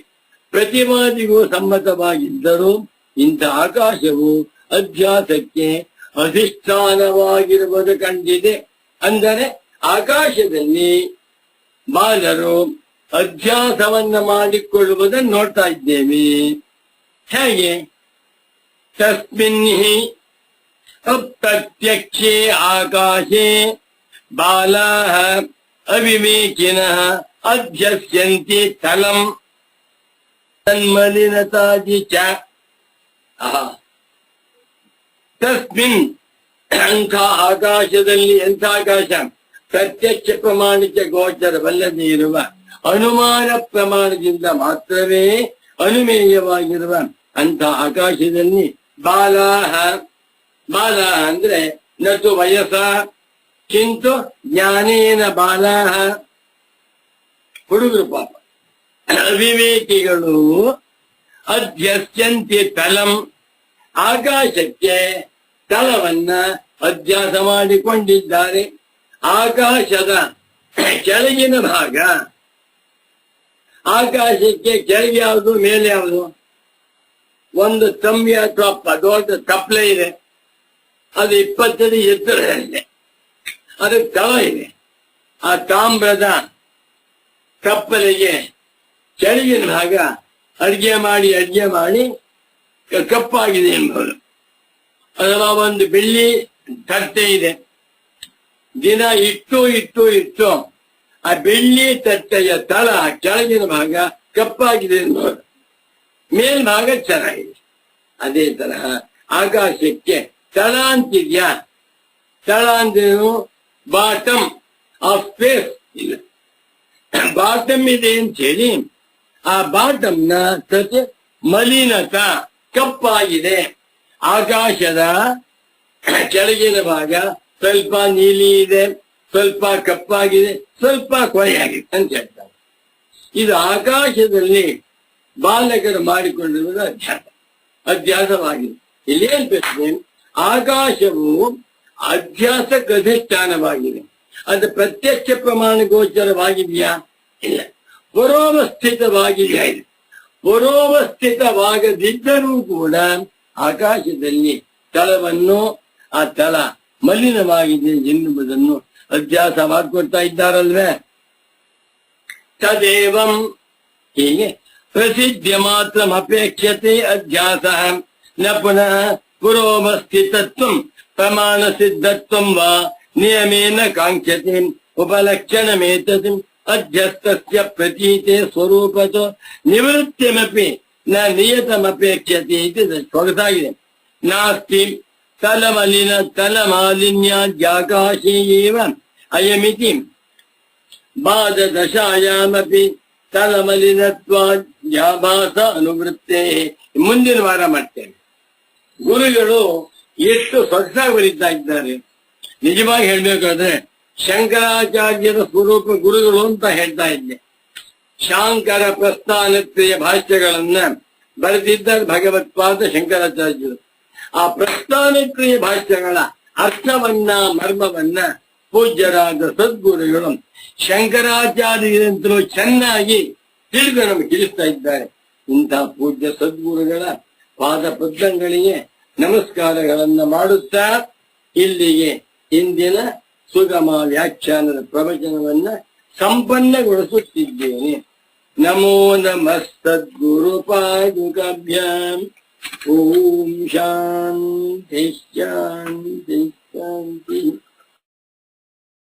ಪ್ರತಿವಾದಿಗೂ ಸಮ್ಮತವಾಗಿದ್ದರೂ ಇಂಥ ಆಕಾಶವು ಅಧ್ಯಾಸಕ್ಕೆ ಅಧಿಷ್ಠಾನವಾಗಿರುವುದು ಕಂಡಿದೆ. ಅಂದರೆ ಆಕಾಶದಲ್ಲಿ ಬಾಲರು ಅಧ್ಯಾಸವನ್ನ ಮಾಡಿಕೊಳ್ಳುವುದನ್ನು ನೋಡ್ತಾ ಇದ್ದೇವೆ. ಹೇಗೆ? ತಸ್ಮಿನ್ ಹಿ ಅಪ್ರತ್ಯಕ್ಷೇ ಆಕಾಶೇ ಬಾಲಾಃ ಅವಿವೇಕಿನಃ ಅಧ್ಯಸ್ಯಂತಿ ತಲಂ ತನ್ಮಲಿನತಾದಿ ಚ. ತಸ್ಮಿನ್, ಅಂಥ ಆಕಾಶದಲ್ಲಿ, ಎಂಥ ಆಕಾಶ? ಪ್ರತ್ಯಕ್ಷ ಪ್ರಮಾಣಕ್ಕೆ ಗೋಚರವಲ್ಲದೆ ಇರುವ ಅನುಮಾನ ಪ್ರಮಾಣದಿಂದ ಮಾತ್ರವೇ ಅನುಮೇಯವಾಗಿರುವ ಅಂಥ ಆಕಾಶದಲ್ಲಿ ಬಾಲಾಹ, ಬಾಲಾಹ ಅಂದ್ರೆ ನತು ವಯಸ್ಸ ಕಿಂತು ಜ್ಞಾನೇನ ಬಾಲಾಹ, ಹುಡುಗರು ಪಾಪ, ಅವಿವೇಕಿಗಳು ಅಧ್ಯಸ್ಯಂತಿ ತಲಂ, ಆಕಾಶಕ್ಕೆ ತಲವನ್ನ ಅಧ್ಯಾಸ ಮಾಡಿಕೊಂಡಿದ್ದಾರೆ. ಆಕಾಶದ ಕೆಳಗಿನ ಭಾಗ, ಆಕಾಶಕ್ಕೆ ಕೆಳಗೆ ಯಾವುದು ಮೇಲೆ ಯಾವುದು? ಒಂದು ತಂಬಿಯ ತೊಪ್ಪ, ದೊಡ್ಡ ತಪ್ಪಲೆ ಇದೆ, ಅದು 20 ಅಡಿ ಎತ್ತರ ಇದೆ, ಅದಕ್ಕೆ ತಳ ಇದೆ. ಆ ತಾಮ್ರದ ಕಪ್ಪಲೆಗೆ ಕೆಳಗಿನ ಭಾಗ ಅಡಿಗೆ ಮಾಡಿ ಕಪ್ಪಾಗಿದೆ ಎಂಬುದು. ಅಥವಾ ಒಂದು ಬೆಳ್ಳಿ ತಟ್ಟೆ ಇದೆ, ದಿನ ಇಟ್ಟು ಆ ಬೆಳ್ಳಿ ತಟ್ಟೆಯ ತಳ ಕೆಳಗಿನ ಭಾಗ ಕಪ್ಪಾಗಿದೆ ಎಂಬುದು, ಮೇಲ್ಭಾಗ ಚೆನ್ನಾಗಿದೆ. ಅದೇ ತರಹ ಆಕಾಶಕ್ಕೆ ತಳ ಅಂತಿದ್ಯಾ? ತಳ ಅಂದ್ರೇನು? ಬಾಟಮ್ ಆಫ್ ಸ್ಪೇಸ್ ಇಲ್ಲ, ಬಾಟಮ್ ಇದೆ ಅಂತ ಹೇಳಿ ಆ ಬಾಟಮ್ನ ಸತಿ ಮಲಿನತ ಕಪ್ಪಾಗಿದೆ. ಆಕಾಶದ ಕೆಳಗಿನ ಭಾಗ ಸ್ವಲ್ಪ ನೀಲಿ ಇದೆ, ಸ್ವಲ್ಪ ಕಪ್ಪಾಗಿದೆ, ಸ್ವಲ್ಪ ಕೊಳೆಯಾಗಿದೆ ಅಂತ ಹೇಳ್ತಾರೆ. ಇದು ಆಕಾಶದಲ್ಲಿ ಬಾಲಕರು ಮಾಡಿಕೊಂಡಿರುವುದು ಅಧ್ಯಾಸವಾಗಿದೆ. ಇಲ್ಲೇನ್ ಪ್ರಶ್ನೆ? ಆಕಾಶವು ಅಧ್ಯಾಸಕ್ಕೆ ಅಧಿಷ್ಠಾನವಾಗಿದೆ, ಅದು ಪ್ರತ್ಯಕ್ಷ ಪ್ರಮಾಣ ಗೋಚರವಾಗಿದೆಯಾ? ಇಲ್ಲ. ಪುರೋವಸ್ಥಿತವಾಗಿದೆಯಾ? ಇದೆ. ಪುರೋವಸ್ಥಿತವಾಗದಿದ್ದರೂ ಕೂಡ ಆಕಾಶದಲ್ಲಿ ತಳವನ್ನು, ಆ ತಳ ಮಲಿನವಾಗಿದೆ ಎನ್ನುವುದನ್ನು ಅಧ್ಯಾಸ ಮಾಡಿಕೊಡ್ತಾ ಇದ್ದಾರಲ್ವೇ? ತದೇವಂ, ಹೀಗೆ ಪ್ರಸಿದ್ಧ ಮಾತ್ರ ಅಪೇಕ್ಷತೆ ಅಧ್ಯಾಸ ನ ಪುನಃ ಪುರೋವಸ್ಥಿತತ್ವ ಪ್ರಮಾಣ ಸಿದ್ಧತ್ವಂ ವಾ ನಿಯಮೇನ ಕಾಂಕ್ಷತೆ ಉಪಲಕ್ಷಣಮೇತತ್ ಅಧ್ಯಸ್ತಸ್ಯ ಪ್ರತೀತೆ ಸ್ವರೂಪತೋ ನಿವೃತ್ತಿಮಪಿ ನ ನಿಯತಮಪೇಕ್ಷತೆ ಇದು ಸೊಗಸಾಗಿದೆ. ನಾಸ್ತಿ ತಲಮಾಲಿನ್ಯಾದ್ಯಾಕಾಶೇ ಏವ ಅಯಮಿತಿ ಬಾಧದಶಾಯಾಮಪಿ ತಲಮಲಿನತ್ವಾದ್ಯಾಭಾಸ ಅನುವೃತ್ತೇ. ಮುಂದಿನ ವಾರ ಮಾಡ್ತೇನೆ. ಗುರುಗಳು ಎಷ್ಟು ಸೊಗಸಾಗಿ ಬರೀತಾ ಇದ್ದಾರೆ. ನಿಜವಾಗಿ ಹೇಳ್ಬೇಕಾದ್ರೆ ಶಂಕರಾಚಾರ್ಯರ ಸ್ವರೂಪ ಗುರುಗಳು ಅಂತ ಹೇಳ್ತಾ ಇದ್ದೆ. ಶಾಂಕರ ಪ್ರಸ್ಥಾನತ್ರಯ ಭಾಷ್ಯಗಳನ್ನ ಬರೆದಿದ್ದಾರೆ ಭಗವತ್ಪಾದ ಶಂಕರಾಚಾರ್ಯರು. ಆ ಪ್ರಸ್ಥಾನತ್ರಯ ಭಾಷ್ಯಗಳ ಅರ್ಥವನ್ನ, ಮರ್ಮವನ್ನ ಪೂಜ್ಯರಾದ ಸದ್ಗುರುಗಳು ಶಂಕರಾಚಾರ್ಯರಂತರೂ ಚೆನ್ನಾಗಿ ತಿಳಿದು ನಮಗೆ ತಿಳಿಸ್ತಾ ಇದ್ದಾರೆ. ಇಂಥ ಪೂಜ್ಯ ಸದ್ಗುರುಗಳ ಪಾದ ಪದ್ಮಗಳಿಗೆ ನಮಸ್ಕಾರಗಳನ್ನ ಮಾಡುತ್ತಾ ಇಲ್ಲಿಗೆ ಇಂದಿನ ಸುಗಮ ವ್ಯಾಖ್ಯಾನದ ಪ್ರವಚನವನ್ನ ಸಂಪನ್ನಗೊಳಿಸುತ್ತಿದ್ದೇನೆ. ನಮೋ ನಮಃ ಸದ್ಗುರು ಪಾದುಕಾಭ್ಯಾಂ. ಓಂ ಶಾಂತಿ ಶಾಂತಿ ಶಾಂತಿ.